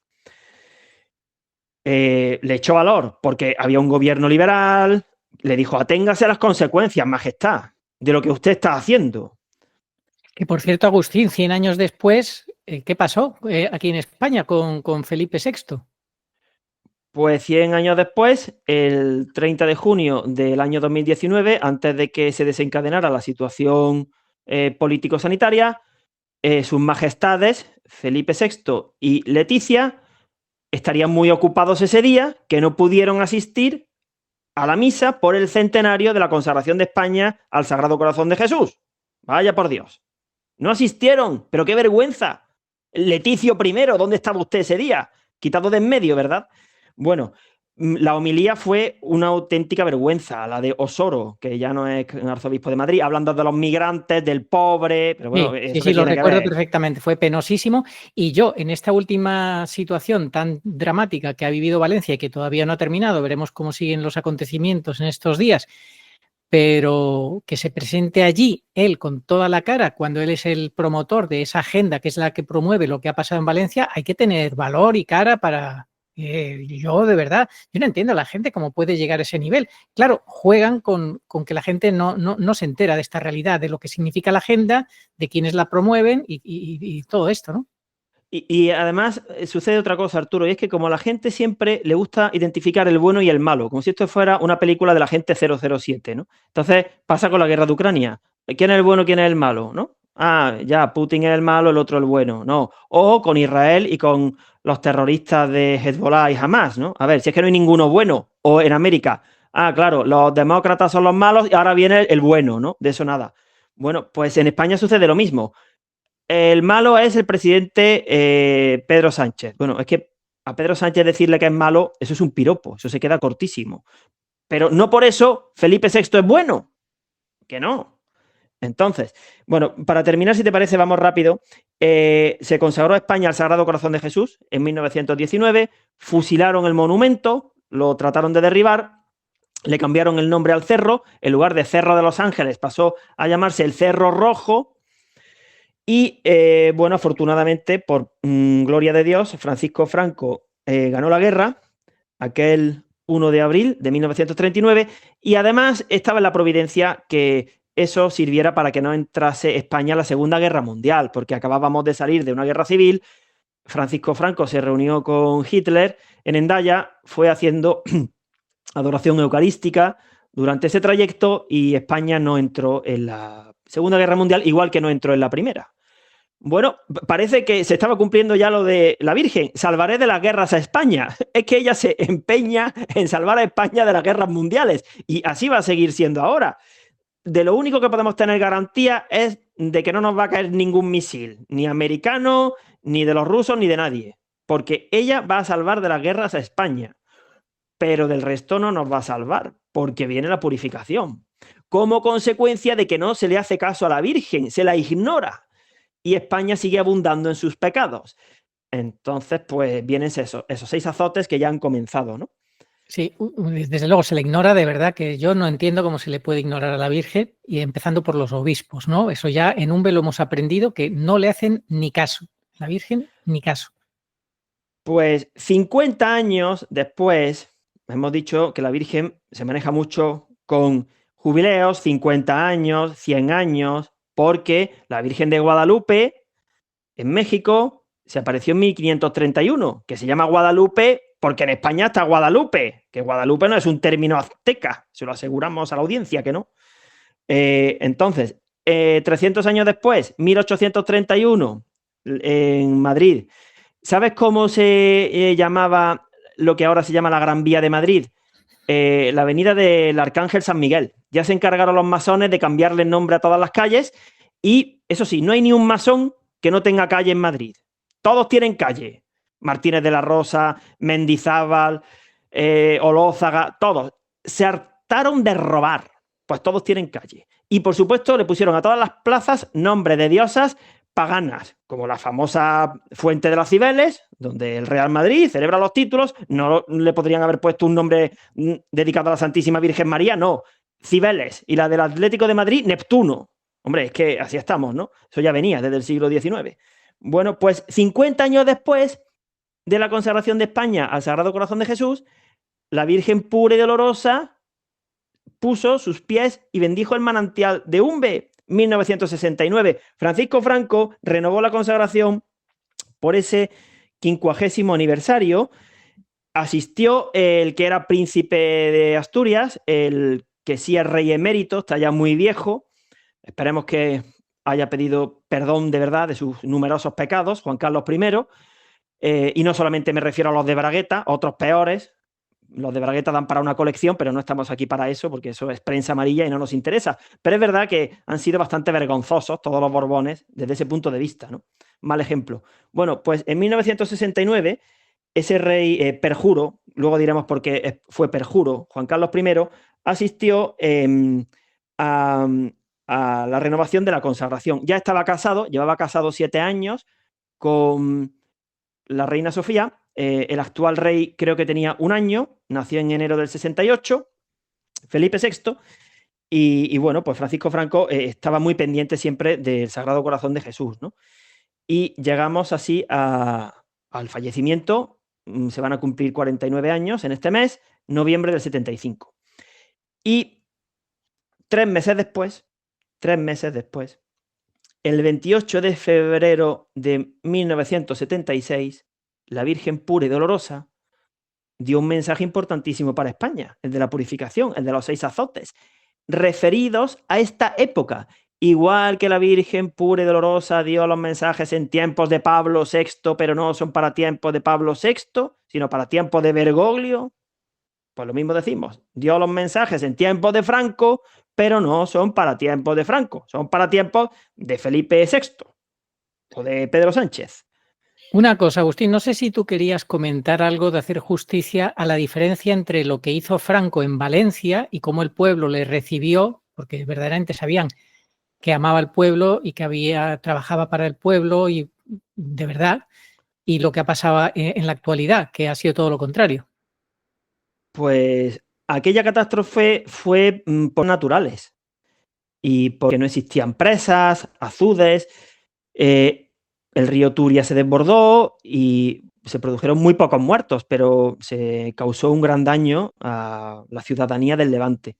Speaker 3: Le echó valor porque había un gobierno liberal, le dijo, aténgase a las consecuencias, majestad, de lo que usted está haciendo.
Speaker 2: Que por cierto, Agustín, 100 años después, ¿qué pasó aquí en España con Felipe VI?
Speaker 3: Pues 100 años después, el 30 de junio del año 2019, antes de que se desencadenara la situación político-sanitaria, sus majestades, Felipe VI y Leticia, estarían muy ocupados ese día, que no pudieron asistir a la misa por el centenario de la consagración de España al Sagrado Corazón de Jesús. Vaya por Dios. No asistieron, pero qué vergüenza. Leticio I, ¿dónde estaba usted ese día? Quitado de en medio, ¿verdad? Bueno, la homilía fue una auténtica vergüenza, la de Osoro, que ya no es arzobispo de Madrid, hablando de los migrantes, del pobre, pero bueno,
Speaker 2: sí, lo recuerdo perfectamente, fue penosísimo. Y yo, en esta última situación tan dramática que ha vivido Valencia y que todavía no ha terminado, veremos cómo siguen los acontecimientos en estos días, pero que se presente allí él con toda la cara cuando él es el promotor de esa agenda que es la que promueve lo que ha pasado en Valencia, hay que tener valor y cara para... yo de verdad, yo no entiendo a la gente cómo puede llegar a ese nivel. Claro, juegan con que la gente no se entera de esta realidad, de lo que significa la agenda, de quienes la promueven y todo esto, ¿no?
Speaker 3: Y además sucede otra cosa, Arturo, y es que como a la gente siempre le gusta identificar el bueno y el malo, como si esto fuera una película de la gente 007, ¿no? Entonces pasa con la guerra de Ucrania. ¿Quién es el bueno, quién es el malo, no? Ah, ya, Putin es el malo, el otro el bueno, no. O con Israel y con los terroristas de Hezbollah y Hamas, ¿no? A ver, si es que no hay ninguno bueno. O en América, ah, claro, los demócratas son los malos y ahora viene el bueno, ¿no? De eso nada. Bueno, pues en España sucede lo mismo. El malo es el presidente Pedro Sánchez. Bueno, es que a Pedro Sánchez decirle que es malo, eso es un piropo, eso se queda cortísimo. Pero no por eso Felipe VI es bueno, que no. Entonces, bueno, para terminar, si te parece, vamos rápido. Se consagró a España al Sagrado Corazón de Jesús en 1919, fusilaron el monumento, lo trataron de derribar, le cambiaron el nombre al cerro, en lugar de Cerro de los Ángeles pasó a llamarse el Cerro Rojo. Y bueno, afortunadamente, por gloria de Dios, Francisco Franco ganó la guerra, aquel 1 de abril de 1939, y además estaba en la providencia que eso sirviera para que no entrase España a la Segunda Guerra Mundial, porque acabábamos de salir de una guerra civil. Francisco Franco se reunió con Hitler en Hendaya, fue haciendo adoración eucarística durante ese trayecto y España no entró en la Segunda Guerra Mundial, igual que no entró en la Primera. Bueno, parece que se estaba cumpliendo ya lo de la Virgen. Salvaré de las guerras a España. Es que ella se empeña en salvar a España de las guerras mundiales y así va a seguir siendo ahora. De lo único que podemos tener garantía es de que no nos va a caer ningún misil, ni americano, ni de los rusos, ni de nadie. porque ella va a salvar de las guerras a España, pero del resto no nos va a salvar, porque viene la purificación, como consecuencia de que no se le hace caso a la Virgen, se la ignora, y España sigue abundando en sus pecados. Entonces, pues vienen esos 6 azotes que ya han comenzado, ¿no?
Speaker 2: Sí, desde luego se le ignora, de verdad que yo no entiendo cómo se le puede ignorar a la Virgen, y empezando por los obispos, ¿no? Eso ya en Umbe lo hemos aprendido, que no le hacen ni caso. La Virgen, ni caso.
Speaker 3: Pues 50 años después, hemos dicho que la Virgen se maneja mucho con jubileos, 50 años, 100 años, porque la Virgen de Guadalupe en México se apareció en 1531, que se llama Guadalupe porque en España está Guadalupe, que Guadalupe no es un término azteca, se lo aseguramos a la audiencia que no. Entonces, 300 años después, 1831, en Madrid, ¿sabes cómo se llamaba lo que ahora se llama la Gran Vía de Madrid? La avenida del Arcángel San Miguel. Ya se encargaron los masones de cambiarle el nombre a todas las calles y, eso sí, no hay ni un masón que no tenga calle en Madrid. Todos tienen calle. Martínez de la Rosa, Mendizábal, Olózaga, todos. Se hartaron de robar. Pues todos tienen calle. Y, por supuesto, le pusieron a todas las plazas nombres de diosas paganas, como la famosa Fuente de las Cibeles, donde el Real Madrid celebra los títulos. No le podrían haber puesto un nombre dedicado a la Santísima Virgen María, no. Cibeles. Y la del Atlético de Madrid, Neptuno. Hombre, es que así estamos, ¿no? Eso ya venía desde el siglo XIX. Bueno, pues 50 años después de la consagración de España al Sagrado Corazón de Jesús, la Virgen pura y dolorosa puso sus pies y bendijo el manantial de Umbe, 1969. Francisco Franco renovó la consagración por ese 50º aniversario. Asistió el que era príncipe de Asturias, el que sí es rey emérito, está ya muy viejo. Esperemos que haya pedido perdón de verdad de sus numerosos pecados, Juan Carlos I. Y no solamente me refiero a los de Bragueta, otros peores. Los de Bragueta dan para una colección, pero no estamos aquí para eso, porque eso es prensa amarilla y no nos interesa. Pero es verdad que han sido bastante vergonzosos todos los Borbones desde ese punto de vista, ¿no? Mal ejemplo. Bueno, pues en 1969, ese rey perjuro, luego diremos por qué fue perjuro, Juan Carlos I, asistió a la renovación de la consagración. Ya estaba casado, llevaba casado 7 años con la reina Sofía. El actual rey creo que tenía 1 año, nació en enero del 68, Felipe VI, y bueno, pues Francisco Franco estaba muy pendiente siempre del Sagrado Corazón de Jesús, ¿no? Y llegamos así al fallecimiento. Se van a cumplir 49 años en este mes, noviembre del 75. Y 3 meses después, el 28 de febrero de 1976, la Virgen pura y dolorosa dio un mensaje importantísimo para España, el de la purificación, el de los 6 azotes, referidos a esta época. Igual que la Virgen pura y dolorosa dio los mensajes en tiempos de Pablo VI, pero no son para tiempos de Pablo VI, sino para tiempos de Bergoglio. Pues lo mismo decimos, dio los mensajes en tiempos de Franco, pero no son para tiempos de Franco, son para tiempos de Felipe VI o de Pedro Sánchez.
Speaker 2: Una cosa, Agustín, no sé si tú querías comentar algo de hacer justicia a la diferencia entre lo que hizo Franco en Valencia y cómo el pueblo le recibió, porque verdaderamente sabían que amaba al pueblo y que trabajaba para el pueblo y de verdad, y lo que ha pasado en la actualidad, que ha sido todo lo contrario.
Speaker 3: Pues aquella catástrofe fue por naturales y porque no existían presas, azudes, el río Turia se desbordó y se produjeron muy pocos muertos, pero se causó un gran daño a la ciudadanía del Levante.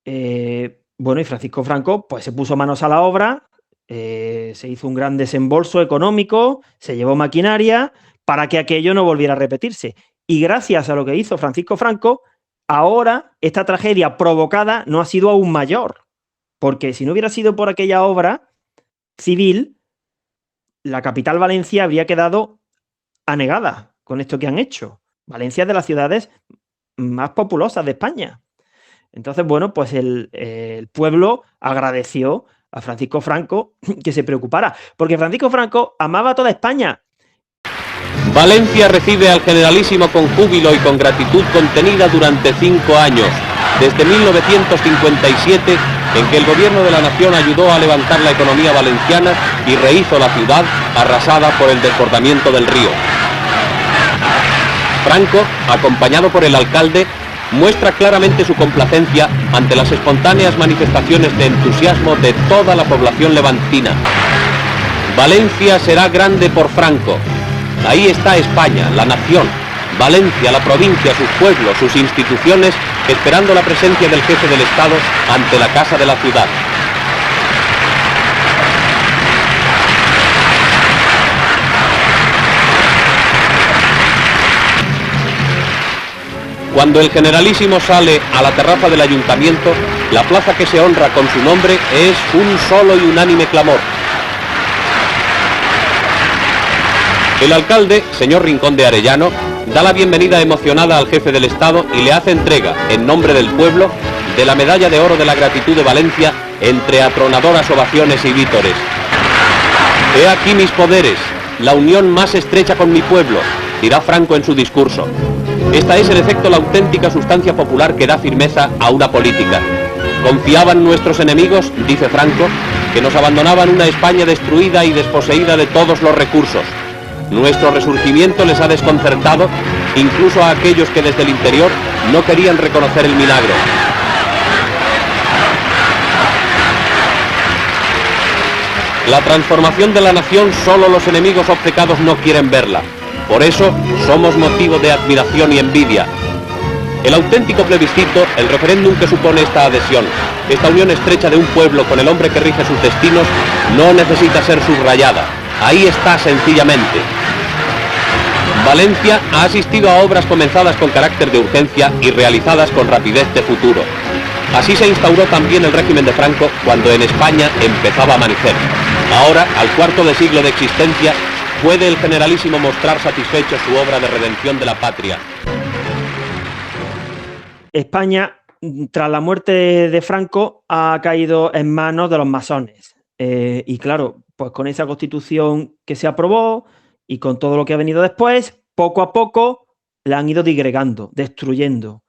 Speaker 3: Bueno, y Francisco Franco pues se puso manos a la obra, se hizo un gran desembolso económico, se llevó maquinaria para que aquello no volviera a repetirse. Y gracias a lo que hizo Francisco Franco, ahora esta tragedia provocada no ha sido aún mayor, porque si no hubiera sido por aquella obra civil, la capital Valencia habría quedado anegada con esto que han hecho. Valencia es de las ciudades más populosas de España. Entonces, bueno, pues el pueblo agradeció a Francisco Franco que se preocupara, porque Francisco Franco amaba a toda España.
Speaker 5: Valencia recibe al Generalísimo con júbilo y con gratitud contenida durante 5 años, desde 1957, en que el gobierno de la nación ayudó a levantar la economía valenciana y rehizo la ciudad arrasada por el desbordamiento del río. Franco, acompañado por el alcalde, muestra claramente su complacencia ante las espontáneas manifestaciones de entusiasmo de toda la población levantina. Valencia será grande por Franco. Ahí está España, la nación, Valencia, la provincia, sus pueblos, sus instituciones, esperando la presencia del jefe del Estado ante la casa de la ciudad. Cuando el Generalísimo sale a la terraza del ayuntamiento, la plaza que se honra con su nombre es un solo y unánime clamor. El alcalde, señor Rincón de Arellano, da la bienvenida emocionada al jefe del Estado y le hace entrega, en nombre del pueblo, de la medalla de oro de la gratitud de Valencia entre atronadoras ovaciones y vítores. He aquí mis poderes, la unión más estrecha con mi pueblo, dirá Franco en su discurso. Esta es en efecto la auténtica sustancia popular que da firmeza a una política. Confiaban nuestros enemigos, dice Franco, que nos abandonaban una España destruida y desposeída de todos los recursos. Nuestro resurgimiento les ha desconcertado, incluso a aquellos que desde el interior no querían reconocer el milagro. La transformación de la nación solo los enemigos obcecados no quieren verla. Por eso somos motivo de admiración y envidia. El auténtico plebiscito, el referéndum que supone esta adhesión, esta unión estrecha de un pueblo con el hombre que rige sus destinos, no necesita ser subrayada. Ahí está sencillamente. Valencia ha asistido a obras comenzadas con carácter de urgencia y realizadas con rapidez de futuro. Así se instauró también el régimen de Franco cuando en España empezaba a amanecer. Ahora, al cuarto de siglo de existencia, puede el Generalísimo mostrar satisfecho su obra de redención de la patria.
Speaker 3: España, tras la muerte de Franco, ha caído en manos de los masones. Y claro, pues con esa constitución que se aprobó y con todo lo que ha venido después, poco a poco la han ido digregando, destruyendo.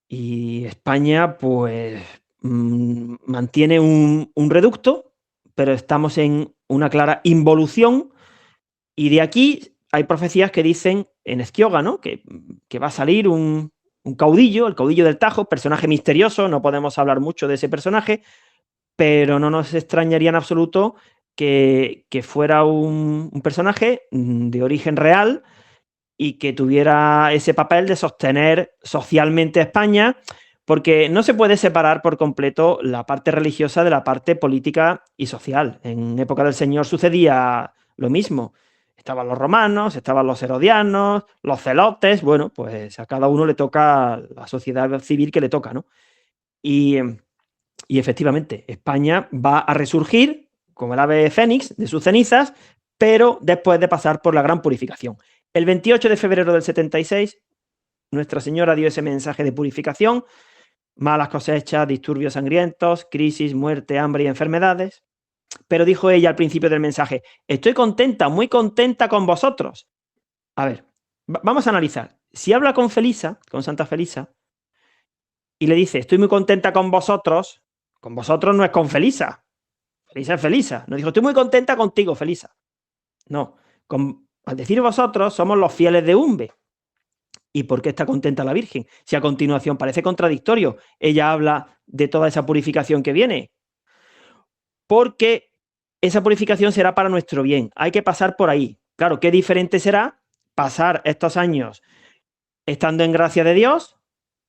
Speaker 3: Y España, pues, mantiene un reducto, pero estamos en una clara involución. Y de aquí hay profecías que dicen en Ezquioga, ¿no? Que va a salir un caudillo, el caudillo del Tajo, personaje misterioso, no podemos hablar mucho de ese personaje, pero no nos extrañaría en absoluto que fuera un personaje de origen real y que tuviera ese papel de sostener socialmente a España, porque no se puede separar por completo la parte religiosa de la parte política y social. En época del Señor sucedía lo mismo. Estaban los romanos, estaban los herodianos, los celotes. Bueno, pues a cada uno le toca la sociedad civil que le toca, ¿no? Y efectivamente, España va a resurgir como el ave fénix de sus cenizas, pero después de pasar por la gran purificación. El 28 de febrero del 76, Nuestra Señora dio ese mensaje de purificación: malas cosechas, disturbios sangrientos, crisis, muerte, hambre y enfermedades. Pero dijo ella al principio del mensaje: estoy contenta, muy contenta con vosotros. A ver, vamos a analizar. Si habla con Felisa, con Santa Felisa, y le dice estoy muy contenta con vosotros no es con Felisa. Felisa es Felisa. No dijo estoy muy contenta contigo, Felisa. No, al decir vosotros somos los fieles de Umbe. ¿Y por qué está contenta la Virgen? Si a continuación parece contradictorio. Ella habla de toda esa purificación que viene. Porque esa purificación será para nuestro bien. Hay que pasar por ahí. Claro, qué diferente será pasar estos años estando en gracia de Dios,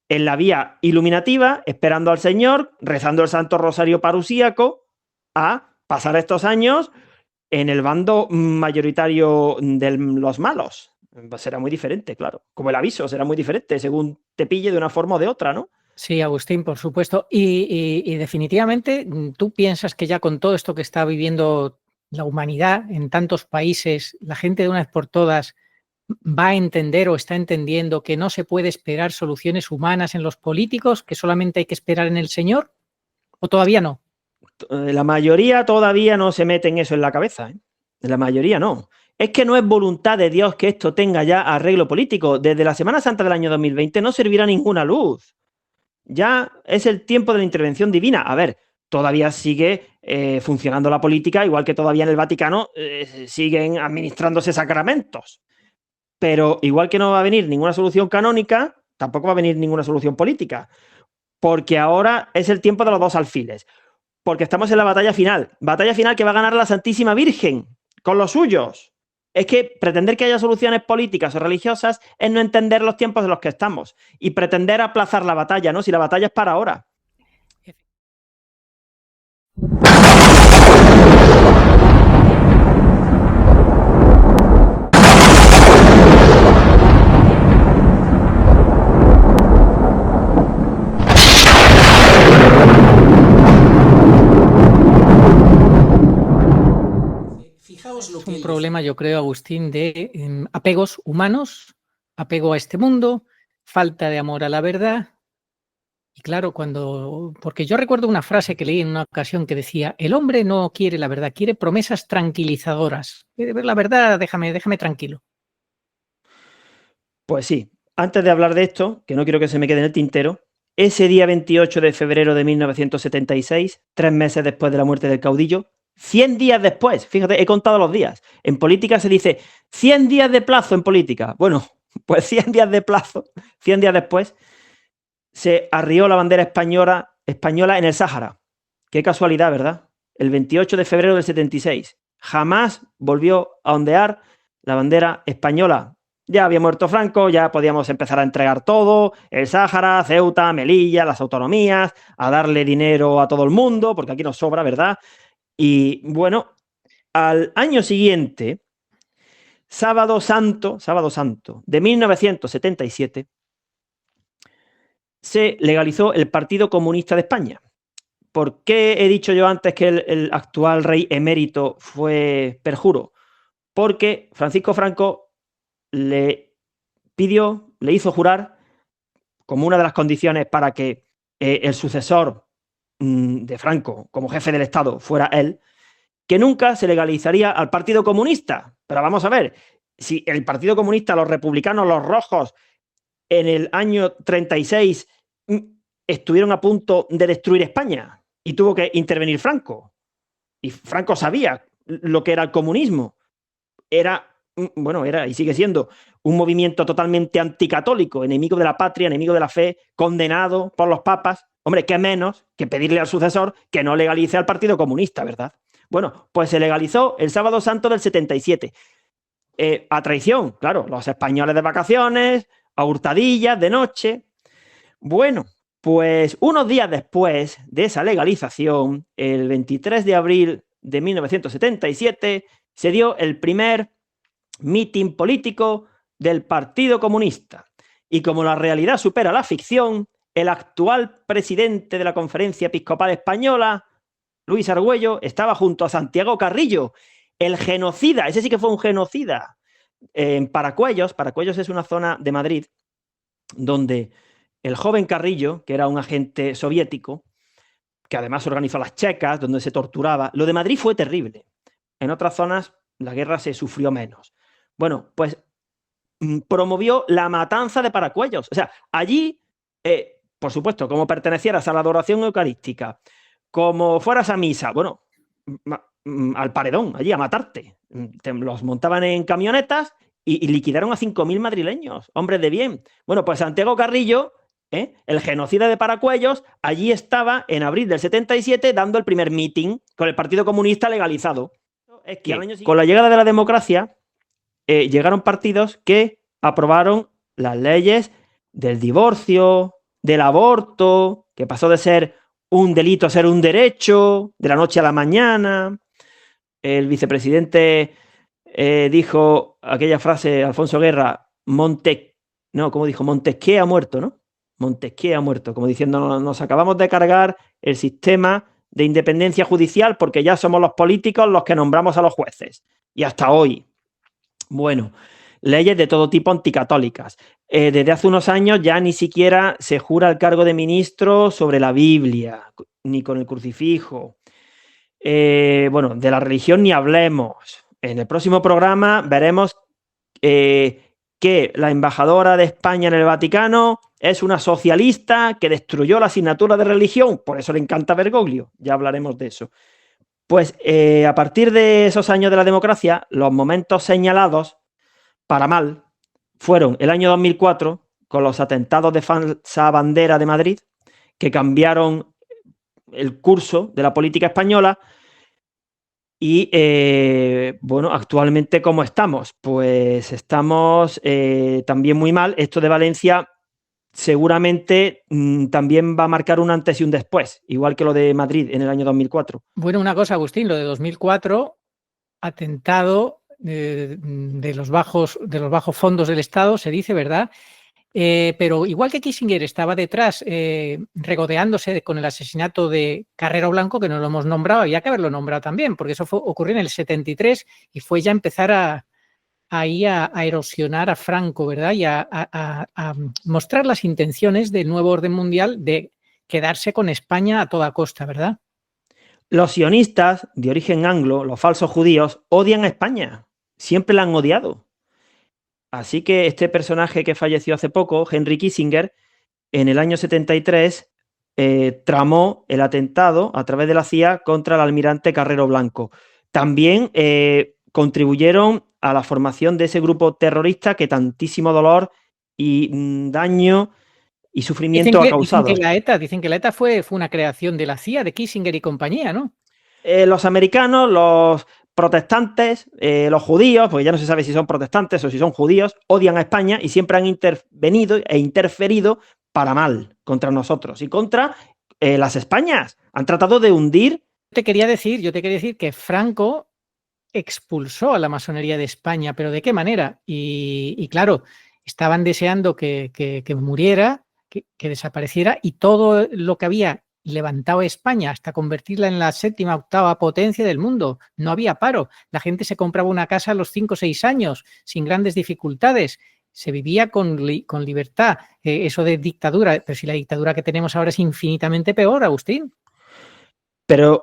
Speaker 3: en la vía iluminativa, esperando al Señor, rezando el Santo Rosario Parusíaco, a pasar estos años en el bando mayoritario de los malos. Será muy diferente, claro. Como el aviso, será muy diferente según te pille de una forma o de otra, ¿no?
Speaker 2: Sí, Agustín, por supuesto. Y definitivamente, ¿tú piensas que ya con todo esto que está viviendo la humanidad en tantos países, la gente de una vez por todas va a entender o está entendiendo que no se puede esperar soluciones humanas en los políticos, que solamente hay que esperar en el Señor? ¿O todavía no?
Speaker 3: La mayoría todavía no se mete en eso en la cabeza, ¿eh? La mayoría no. es que no es voluntad de Dios que esto tenga ya arreglo político. Desde la Semana Santa del año 2020 no servirá ninguna luz. Ya es el tiempo de la intervención divina. A ver, todavía sigue funcionando la política, igual que todavía en el Vaticano siguen administrándose sacramentos. Pero igual que no va a venir ninguna solución canónica, tampoco va a venir ninguna solución política. Porque ahora es el tiempo de los dos alfiles. Porque estamos en la batalla final que va a ganar la Santísima Virgen con los suyos. Es que pretender que haya soluciones políticas o religiosas es no entender los tiempos en los que estamos y pretender aplazar la batalla, ¿no? Si la batalla es para ahora.
Speaker 1: Fijaos lo
Speaker 2: Es
Speaker 1: que
Speaker 2: un
Speaker 1: él
Speaker 2: problema, yo creo, Agustín, de apegos humanos, apego a este mundo, falta de amor a la verdad. Y claro, porque yo recuerdo una frase que leí en una ocasión que decía: el hombre no quiere la verdad, quiere promesas tranquilizadoras. Quiere ver la verdad, déjame tranquilo.
Speaker 3: Pues sí, antes de hablar de esto, que no quiero que se me quede en el tintero, ese día 28 de febrero de 1976, 3 meses después de la muerte del caudillo, 100 días después, fíjate, he contado los días. En política se dice 100 días de plazo en política. Bueno, pues 100 días de plazo, 100 días después, se arrió la bandera española en el Sáhara. Qué casualidad, ¿verdad? El 28 de febrero del 76. Jamás volvió a ondear la bandera española. Ya había muerto Franco, ya podíamos empezar a entregar todo, el Sáhara, Ceuta, Melilla, las autonomías, a darle dinero a todo el mundo, porque aquí nos sobra, ¿verdad? Y bueno, al año siguiente, Sábado Santo de 1977, se legalizó el Partido Comunista de España. ¿Por qué he dicho yo antes que el actual rey emérito fue perjuro? Porque Francisco Franco le hizo jurar, como una de las condiciones para que el sucesor de Franco como jefe del Estado fuera él, que nunca se legalizaría al Partido Comunista. Pero vamos a ver, si el Partido Comunista, los republicanos, los rojos, en el año 36 estuvieron a punto de destruir España y tuvo que intervenir Franco. Y Franco sabía lo que era el comunismo. Era y sigue siendo un movimiento totalmente anticatólico, enemigo de la patria, enemigo de la fe, condenado por los papas. Hombre, qué menos que pedirle al sucesor que no legalice al Partido Comunista, ¿verdad? Bueno, pues se legalizó el Sábado Santo del 77. A traición, claro, los españoles de vacaciones, a hurtadillas de noche. Bueno, pues unos días después de esa legalización, el 23 de abril de 1977, se dio el primer mitin político del Partido Comunista. Y como la realidad supera la ficción, el actual presidente de la Conferencia Episcopal Española, Luis Argüello, estaba junto a Santiago Carrillo, el genocida, ese sí que fue un genocida, en Paracuellos. Paracuellos es una zona de Madrid donde el joven Carrillo, que era un agente soviético, que además organizó las checas, donde se torturaba. Lo de Madrid fue terrible. En otras zonas la guerra se sufrió menos. Bueno, pues promovió la matanza de Paracuellos. O sea, allí, por supuesto, como pertenecieras a la adoración eucarística, como fueras a misa, bueno, al paredón, allí a matarte. Los montaban en camionetas y liquidaron a 5.000 madrileños, hombres de bien. Bueno, pues Santiago Carrillo, el genocida de Paracuellos, allí estaba en abril del 77 dando el primer mitin con el Partido Comunista legalizado. Es que al año siguiente, con la llegada de la democracia, llegaron partidos que aprobaron las leyes del divorcio, del aborto, que pasó de ser un delito a ser un derecho, de la noche a la mañana. El vicepresidente dijo aquella frase, Alfonso Guerra, Montesquieu ha muerto, ¿no? Montesquieu ha muerto, como diciendo, nos acabamos de cargar el sistema de independencia judicial porque ya somos los políticos los que nombramos a los jueces. Y hasta hoy. Bueno, leyes de todo tipo anticatólicas. Desde hace unos años ya ni siquiera se jura el cargo de ministro sobre la Biblia, ni con el crucifijo. De la religión ni hablemos. en el próximo programa veremos que la embajadora de España en el Vaticano es una socialista que destruyó la asignatura de religión, por eso le encanta Bergoglio, ya hablaremos de eso. Pues a partir de esos años de la democracia, los momentos señalados para mal fueron el año 2004, con los atentados de falsa bandera de Madrid, que cambiaron el curso de la política española. Y bueno, actualmente, ¿cómo estamos? Pues estamos también muy mal. Esto de Valencia seguramente también va a marcar un antes y un después, igual que lo de Madrid en el año 2004.
Speaker 2: Bueno, una cosa, Agustín, lo de 2004, atentado de los bajos fondos del Estado, se dice, ¿verdad? Pero igual que Kissinger estaba detrás regodeándose con el asesinato de Carrero Blanco, que no lo hemos nombrado, había que haberlo nombrado también, porque eso ocurrió en el 73 y fue ya empezar a erosionar a Franco, ¿verdad? Y a mostrar las intenciones del nuevo orden mundial de quedarse con España a toda costa, ¿verdad?
Speaker 3: Los sionistas de origen anglo, los falsos judíos, odian a España. Siempre la han odiado. Así que este personaje que falleció hace poco, Henry Kissinger, en el año 73 tramó el atentado a través de la CIA contra el almirante Carrero Blanco. También contribuyeron a la formación de ese grupo terrorista que tantísimo dolor y daño y sufrimiento ha causado.
Speaker 2: Dicen que la ETA fue una creación de la CIA, de Kissinger y compañía, ¿no?
Speaker 3: Los americanos, los protestantes, los judíos, porque ya no se sabe si son protestantes o si son judíos, odian a España y siempre han intervenido e interferido para mal contra nosotros y contra las Españas. Han tratado de hundir.
Speaker 2: Yo te quería decir que Franco expulsó a la masonería de España, pero ¿de qué manera? Y claro, estaban deseando que muriera, que desapareciera, y todo lo que había levantado España hasta convertirla en la 7ª, 8ª potencia del mundo. No había paro. La gente se compraba una casa a los 5 o 6 años sin grandes dificultades. Se vivía con libertad. Eso de dictadura, pero si la dictadura que tenemos ahora es infinitamente peor, Agustín.
Speaker 3: Pero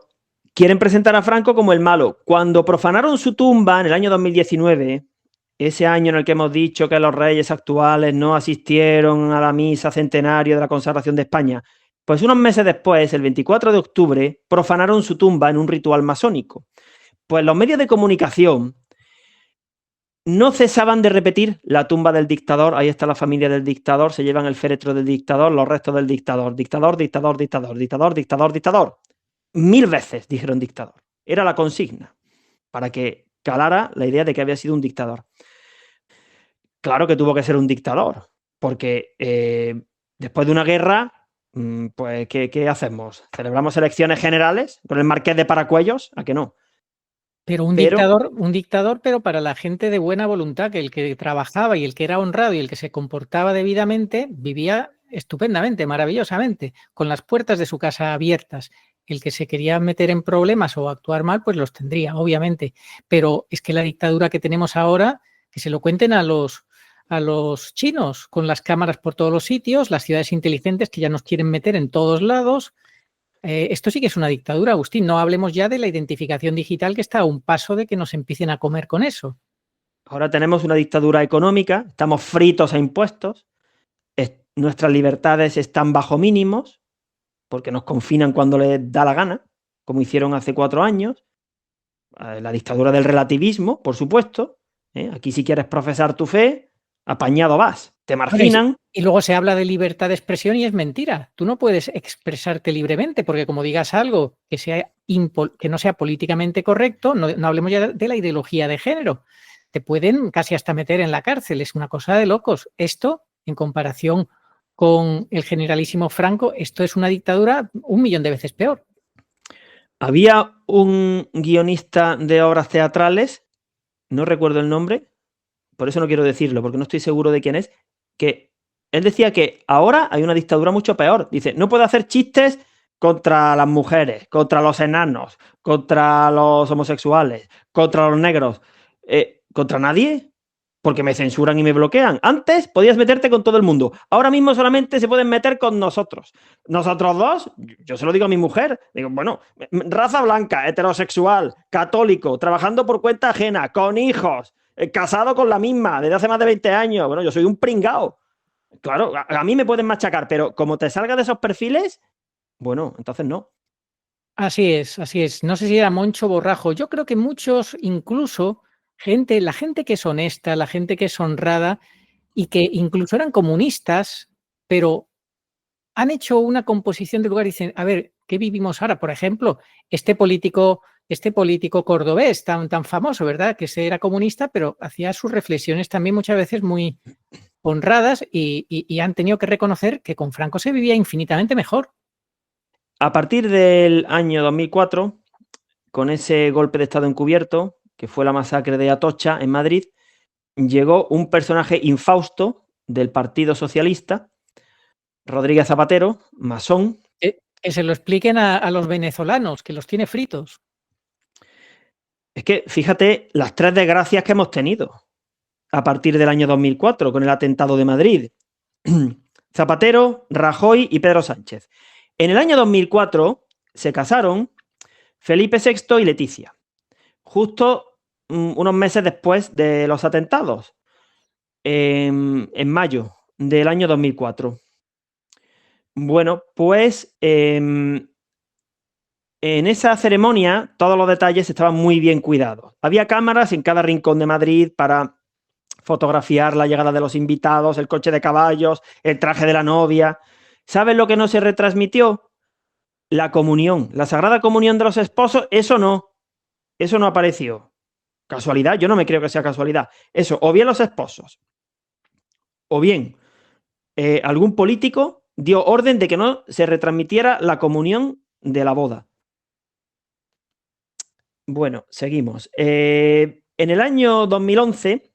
Speaker 3: quieren presentar a Franco como el malo. Cuando profanaron su tumba en el año 2019, ese año en el que hemos dicho que los reyes actuales no asistieron a la misa centenario de la consagración de España, pues unos meses después, el 24 de octubre, profanaron su tumba en un ritual masónico. Pues los medios de comunicación no cesaban de repetir la tumba del dictador, ahí está la familia del dictador, se llevan el féretro del dictador, los restos del dictador, dictador, dictador, dictador, dictador, dictador, dictador. 1000 veces dijeron dictador. Era la consigna, para que calara la idea de que había sido un dictador. Claro que tuvo que ser un dictador, porque después de una guerra, pues ¿qué hacemos? ¿Celebramos elecciones generales con el Marqués de Paracuellos? ¿A que no?
Speaker 2: Pero un dictador, pero para la gente de buena voluntad, que el que trabajaba y el que era honrado y el que se comportaba debidamente, vivía estupendamente, maravillosamente, con las puertas de su casa abiertas. El que se quería meter en problemas o actuar mal, pues los tendría, obviamente. Pero es que la dictadura que tenemos ahora, que se lo cuenten a los chinos, con las cámaras por todos los sitios, las ciudades inteligentes que ya nos quieren meter en todos lados. Esto sí que es una dictadura, Agustín. No hablemos ya de la identificación digital, que está a un paso de que nos empiecen a comer con eso.
Speaker 3: Ahora tenemos una dictadura económica, estamos fritos a impuestos, nuestras libertades están bajo mínimos, porque nos confinan cuando les da la gana, como hicieron hace 4 años. La dictadura del relativismo, por supuesto. Aquí si quieres profesar tu fe, apañado vas. Te marginan.
Speaker 2: Y luego se habla de libertad de expresión y es mentira. Tú no puedes expresarte libremente porque como digas algo que no sea políticamente correcto, no hablemos ya de la ideología de género. Te pueden casi hasta meter en la cárcel. Es una cosa de locos. Esto, en comparación con el generalísimo Franco, esto es una dictadura 1.000.000 de veces peor.
Speaker 3: Había un guionista de obras teatrales, no recuerdo el nombre, por eso no quiero decirlo, porque no estoy seguro de quién es, que él decía que ahora hay una dictadura mucho peor. Dice, no puedo hacer chistes contra las mujeres, contra los enanos, contra los homosexuales, contra los negros, contra nadie, porque me censuran y me bloquean. Antes podías meterte con todo el mundo. Ahora mismo solamente se pueden meter con nosotros. Nosotros dos, yo se lo digo a mi mujer, digo, bueno, raza blanca, heterosexual, católico, trabajando por cuenta ajena, con hijos, casado con la misma desde hace más de 20 años. Bueno, yo soy un pringao. Claro, a mí me pueden machacar, pero como te salga de esos perfiles, bueno, entonces no.
Speaker 2: Así es, así es. No sé si era Moncho Borrajo. Yo creo que muchos, incluso la gente que es honesta, la gente que es honrada y que incluso eran comunistas, pero han hecho una composición de lugar y dicen, a ver, ¿qué vivimos ahora? Por ejemplo, este político cordobés tan famoso, ¿verdad? Que era comunista, pero hacía sus reflexiones también muchas veces muy honradas y han tenido que reconocer que con Franco se vivía infinitamente mejor.
Speaker 3: A partir del año 2004, con ese golpe de Estado encubierto, que fue la masacre de Atocha en Madrid, llegó un personaje infausto del Partido Socialista, Rodríguez Zapatero, masón.
Speaker 2: Que se lo expliquen a los venezolanos, que los tiene fritos.
Speaker 3: Es que fíjate las 3 desgracias que hemos tenido a partir del año 2004 con el atentado de Madrid. Zapatero, Rajoy y Pedro Sánchez. En el año 2004 se casaron Felipe VI y Leticia, justo unos meses después de los atentados, en mayo del año 2004. Bueno, pues en esa ceremonia todos los detalles estaban muy bien cuidados. Había cámaras en cada rincón de Madrid para fotografiar la llegada de los invitados, el coche de caballos, el traje de la novia. ¿Sabes lo que no se retransmitió? La comunión, la sagrada comunión de los esposos. Eso no apareció. ¿Casualidad? Yo no me creo que sea casualidad. Eso, o bien los esposos, o bien algún político dio orden de que no se retransmitiera la comunión de la boda. Bueno, seguimos. En el año 2011,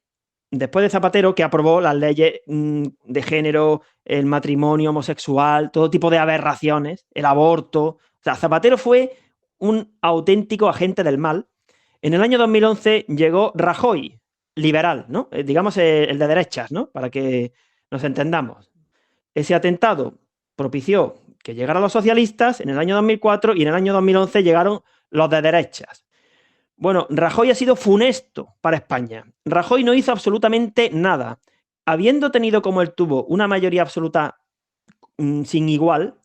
Speaker 3: después de Zapatero, que aprobó las leyes de género, el matrimonio homosexual, todo tipo de aberraciones, el aborto. O sea, Zapatero fue un auténtico agente del mal. En el año 2011 llegó Rajoy, liberal, ¿no? Digamos el de derechas, ¿no? Para que nos entendamos. Ese atentado propició que llegaran los socialistas en el año 2004 y en el año 2011 llegaron los de derechas. Bueno, Rajoy ha sido funesto para España. Rajoy no hizo absolutamente nada. Habiendo tenido como él tuvo una mayoría absoluta sin igual,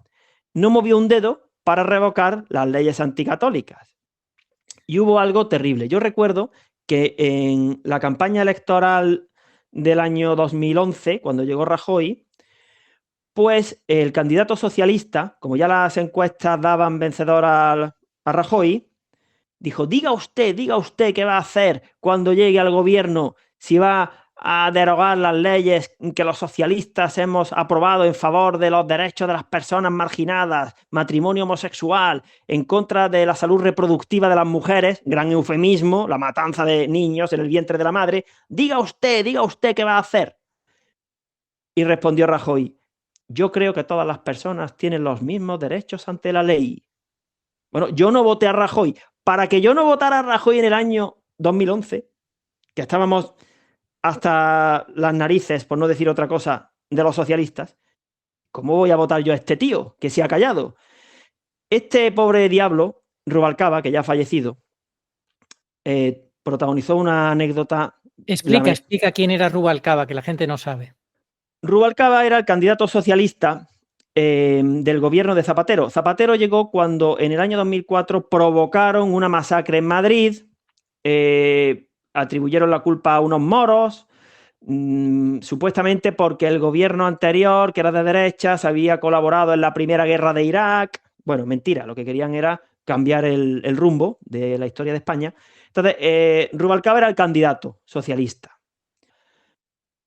Speaker 3: no movió un dedo para revocar las leyes anticatólicas. Y hubo algo terrible. Yo recuerdo que en la campaña electoral del año 2011, cuando llegó Rajoy, pues el candidato socialista, como ya las encuestas daban vencedor a Rajoy, dijo, diga usted qué va a hacer cuando llegue al gobierno, si va a derogar las leyes que los socialistas hemos aprobado en favor de los derechos de las personas marginadas, matrimonio homosexual, en contra de la salud reproductiva de las mujeres, gran eufemismo, la matanza de niños en el vientre de la madre. Diga usted qué va a hacer. Y respondió Rajoy, yo creo que todas las personas tienen los mismos derechos ante la ley. Bueno, yo no voté a Rajoy. Para que yo no votara a Rajoy en el año 2011, que estábamos hasta las narices, por no decir otra cosa, de los socialistas, ¿cómo voy a votar yo a este tío que se ha callado? Este pobre diablo, Rubalcaba, que ya ha fallecido, protagonizó una anécdota.
Speaker 2: Explica quién era Rubalcaba, que la gente no sabe.
Speaker 3: Rubalcaba era el candidato socialista del gobierno de Zapatero. Zapatero llegó cuando en el año 2004 provocaron una masacre en Madrid, atribuyeron la culpa a unos moros, supuestamente porque el gobierno anterior, que era de derechas, había colaborado en la primera guerra de Irak. Bueno, mentira, lo que querían era cambiar el rumbo de la historia de España. Entonces, Rubalcaba era el candidato socialista.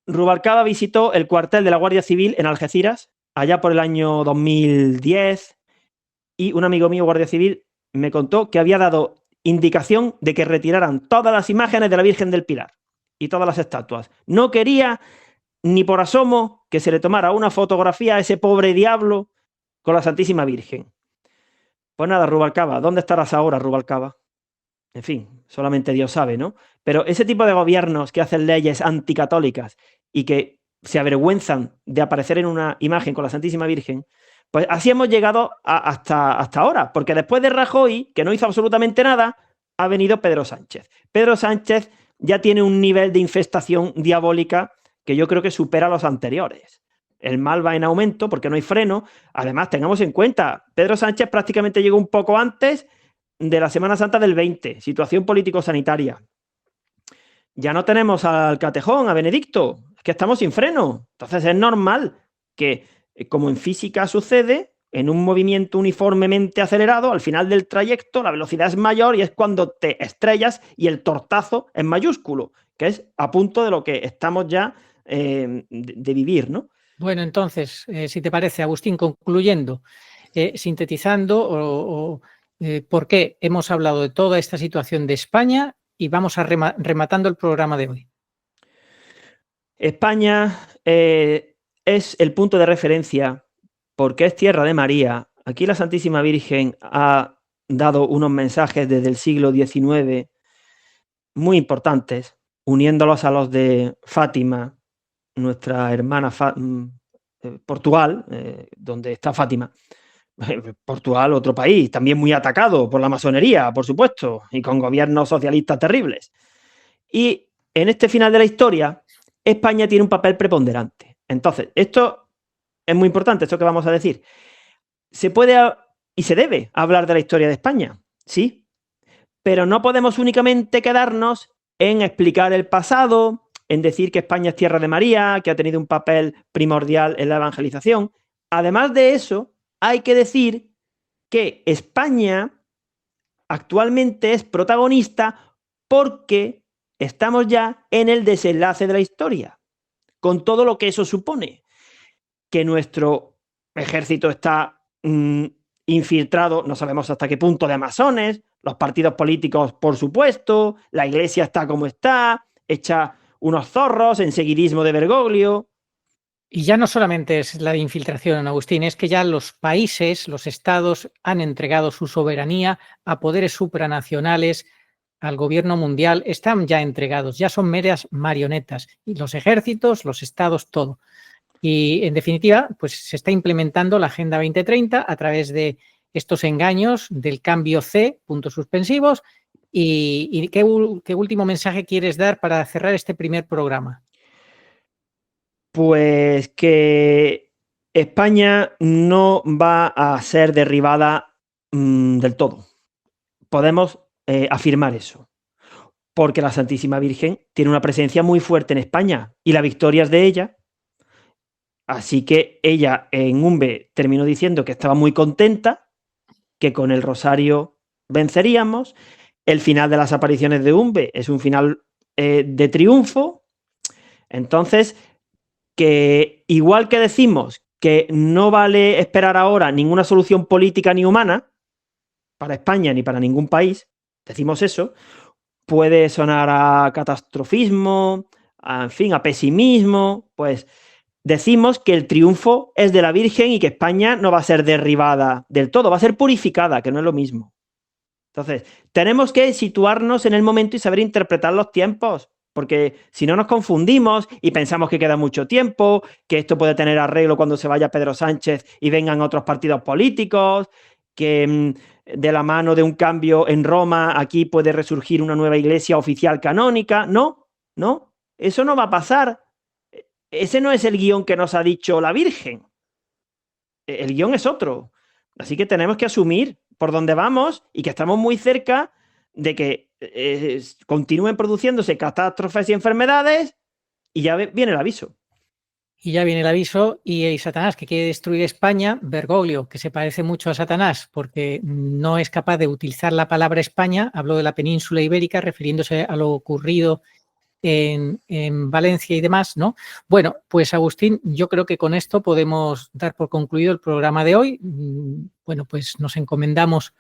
Speaker 3: Rubalcaba visitó el cuartel de la Guardia Civil en Algeciras, allá por el año 2010, y un amigo mío, guardia civil, me contó que había dado indicación de que retiraran todas las imágenes de la Virgen del Pilar y todas las estatuas. No quería ni por asomo que se le tomara una fotografía a ese pobre diablo con la Santísima Virgen. Pues nada, Rubalcaba, ¿dónde estarás ahora, Rubalcaba? en fin, solamente Dios sabe, ¿no? Pero ese tipo de gobiernos que hacen leyes anticatólicas y que se avergüenzan de aparecer en una imagen con la Santísima Virgen, pues así hemos llegado hasta ahora, porque después de Rajoy, que no hizo absolutamente nada, ha venido Pedro Sánchez. Pedro Sánchez ya tiene un nivel de infestación diabólica que yo creo que supera a los anteriores. El mal va en aumento porque no hay freno. Además, tengamos en cuenta, Pedro Sánchez prácticamente llegó un poco antes de la Semana Santa del 20, situación político-sanitaria. Ya no tenemos al Catejón, a Benedicto, es que estamos sin freno. Entonces es normal que, como en física sucede, en un movimiento uniformemente acelerado, al final del trayecto la velocidad es mayor y es cuando te estrellas y el tortazo es mayúsculo, que es a punto de lo que estamos ya de vivir, ¿no?
Speaker 2: Bueno, entonces, si te parece, Agustín, concluyendo, sintetizando por qué hemos hablado de toda esta situación de España y vamos a rematando el programa de hoy.
Speaker 3: España es el punto de referencia porque es tierra de María. Aquí la Santísima Virgen ha dado unos mensajes desde el siglo XIX muy importantes, uniéndolos a los de Fátima, nuestra hermana Portugal, donde está Fátima. Portugal, otro país, también muy atacado por la masonería, por supuesto, y con gobiernos socialistas terribles. Y en este final de la historia, España tiene un papel preponderante. Entonces, esto es muy importante, esto que vamos a decir. Se puede y se debe hablar de la historia de España, sí, pero no podemos únicamente quedarnos en explicar el pasado, en decir que España es tierra de María, que ha tenido un papel primordial en la evangelización. Además de eso, hay que decir que España actualmente es protagonista porque estamos ya en el desenlace de la historia, con todo lo que eso supone. Que nuestro ejército está infiltrado, no sabemos hasta qué punto, de masones, los partidos políticos, por supuesto, la iglesia está como está, hecha unos zorros en seguidismo de Bergoglio.
Speaker 2: Y ya no solamente es la infiltración, Agustín, es que ya los países, los estados han entregado su soberanía a poderes supranacionales, al gobierno mundial, están ya entregados, ya son meras marionetas, y los ejércitos, los estados, todo. Y en definitiva, pues se está implementando la Agenda 2030 a través de estos engaños del cambio C, puntos suspensivos. ¿Y qué último mensaje quieres dar para cerrar este primer programa?
Speaker 3: Pues que España no va a ser derribada del todo. Podemos afirmar eso. Porque la Santísima Virgen tiene una presencia muy fuerte en España y la victoria es de ella. Así que ella en Umbe terminó diciendo que estaba muy contenta, que con el rosario venceríamos. El final de las apariciones de Umbe es un final de triunfo. Entonces, que igual que decimos que no vale esperar ahora ninguna solución política ni humana para España ni para ningún país, decimos eso, puede sonar a catastrofismo, en fin, a pesimismo, pues decimos que el triunfo es de la Virgen y que España no va a ser derribada del todo, va a ser purificada, que no es lo mismo. Entonces, tenemos que situarnos en el momento y saber interpretar los tiempos, porque si no nos confundimos y pensamos que queda mucho tiempo, que esto puede tener arreglo cuando se vaya Pedro Sánchez y vengan otros partidos políticos, que de la mano de un cambio en Roma aquí puede resurgir una nueva iglesia oficial canónica. No, eso no va a pasar. Ese no es el guión que nos ha dicho la Virgen. El guión es otro. Así que tenemos que asumir por dónde vamos y que estamos muy cerca de que continúen produciéndose catástrofes y enfermedades y ya viene el aviso.
Speaker 2: Y ya viene el aviso y Satanás, que quiere destruir España, Bergoglio, que se parece mucho a Satanás porque no es capaz de utilizar la palabra España, habló de la península ibérica refiriéndose a lo ocurrido en Valencia y demás, ¿no? Bueno, pues Agustín, yo creo que con esto podemos dar por concluido el programa de hoy. Bueno, pues nos encomendamos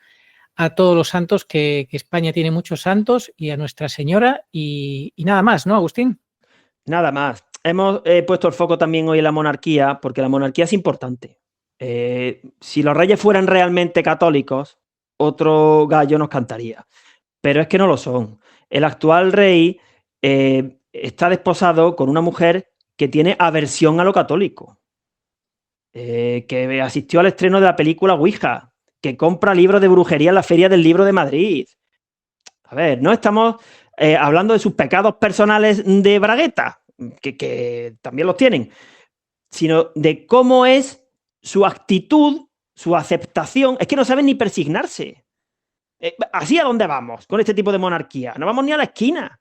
Speaker 2: a todos los santos, que España tiene muchos santos, y a Nuestra Señora y nada más, ¿no, Agustín?
Speaker 3: Nada más. Hemos puesto el foco también hoy en la monarquía, porque la monarquía es importante. Si los reyes fueran realmente católicos, otro gallo nos cantaría. pero es que no lo son. El actual rey está desposado con una mujer que tiene aversión a lo católico, que asistió al estreno de la película Ouija, que compra libros de brujería en la Feria del Libro de Madrid. A ver, no estamos hablando de sus pecados personales de bragueta, que también los tienen, sino de cómo es su actitud, su aceptación. Es que no saben ni persignarse. ¿Así a dónde vamos con este tipo de monarquía? No vamos ni a la esquina.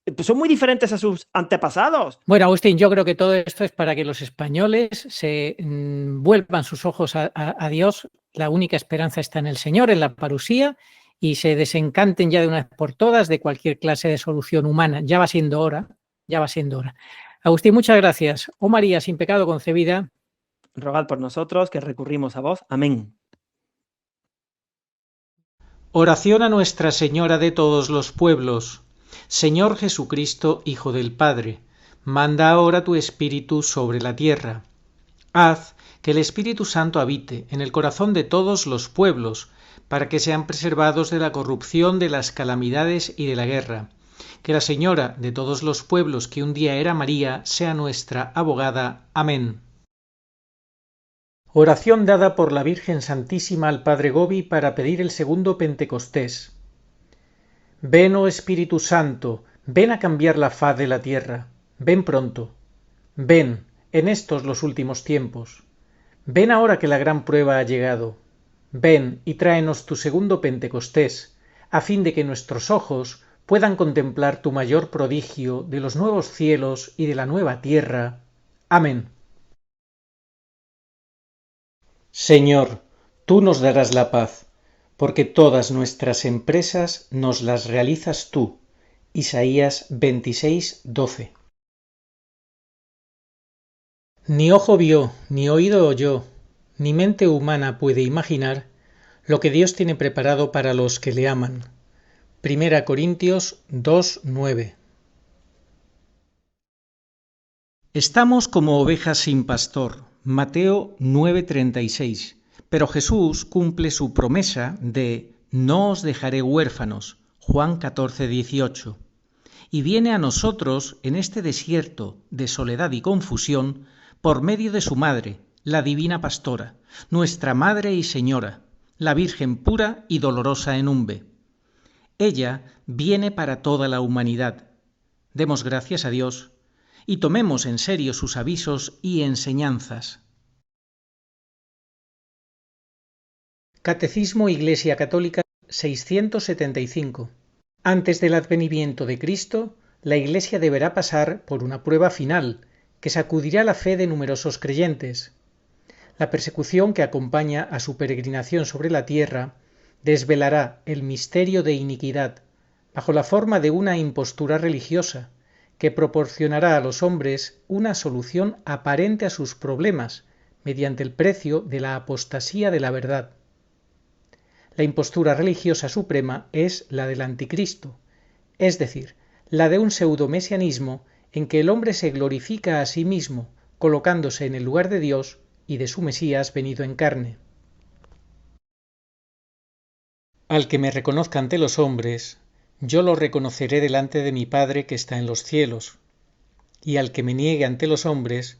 Speaker 3: Pues son muy diferentes a sus antepasados.
Speaker 2: Bueno, Agustín, yo creo que todo esto es para que los españoles se vuelvan sus ojos a Dios. La única esperanza está en el Señor, en la parusía, y se desencanten ya de una vez por todas de cualquier clase de solución humana. Ya va siendo hora, ya va siendo hora. Agustín, muchas gracias. Oh María, sin pecado concebida.
Speaker 3: Rogad por nosotros, que recurrimos a vos. Amén.
Speaker 1: Oración a Nuestra Señora de todos los pueblos. Señor Jesucristo, Hijo del Padre, manda ahora tu Espíritu sobre la tierra. Haz que el Espíritu Santo habite en el corazón de todos los pueblos, para que sean preservados de la corrupción, de las calamidades y de la guerra. Que la Señora de todos los pueblos, que un día era María, sea nuestra abogada. Amén. Oración dada por la Virgen Santísima al Padre Gobi para pedir el segundo Pentecostés. Ven, oh Espíritu Santo, ven a cambiar la faz de la tierra. Ven pronto. Ven, en estos los últimos tiempos. Ven ahora que la gran prueba ha llegado. Ven y tráenos tu segundo Pentecostés, a fin de que nuestros ojos puedan contemplar tu mayor prodigio de los nuevos cielos y de la nueva tierra. Amén. Señor, tú nos darás la paz, porque todas nuestras empresas nos las realizas tú. Isaías 26:12. Ni ojo vio, ni oído oyó, ni mente humana puede imaginar lo que Dios tiene preparado para los que le aman. 1 Corintios 2:9. Estamos como ovejas sin pastor. Mateo 9:36. Pero Jesús cumple su promesa de no os dejaré huérfanos. Juan 14:18. Y viene a nosotros en este desierto de soledad y confusión por medio de su madre, la divina pastora, nuestra Madre y Señora, la Virgen pura y dolorosa en Umbe. Ella viene para toda la humanidad. Demos gracias a Dios y tomemos en serio sus avisos y enseñanzas. Catecismo Iglesia Católica 675. Antes del advenimiento de Cristo, la Iglesia deberá pasar por una prueba final que sacudirá la fe de numerosos creyentes. La persecución que acompaña a su peregrinación sobre la tierra desvelará el misterio de iniquidad bajo la forma de una impostura religiosa que proporcionará a los hombres una solución aparente a sus problemas mediante el precio de la apostasía de la verdad. La impostura religiosa suprema es la del anticristo, es decir, la de un pseudomesianismo en que el hombre se glorifica a sí mismo, colocándose en el lugar de Dios y de su Mesías venido en carne. Al que me reconozca ante los hombres, yo lo reconoceré delante de mi Padre que está en los cielos, y al que me niegue ante los hombres,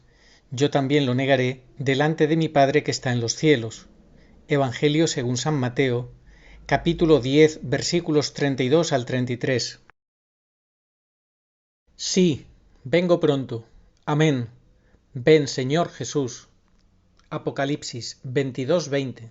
Speaker 1: yo también lo negaré delante de mi Padre que está en los cielos. Evangelio según San Mateo, capítulo 10, versículos 32 al 33. Sí, vengo pronto. Amén. Ven, Señor Jesús. Apocalipsis 22:20.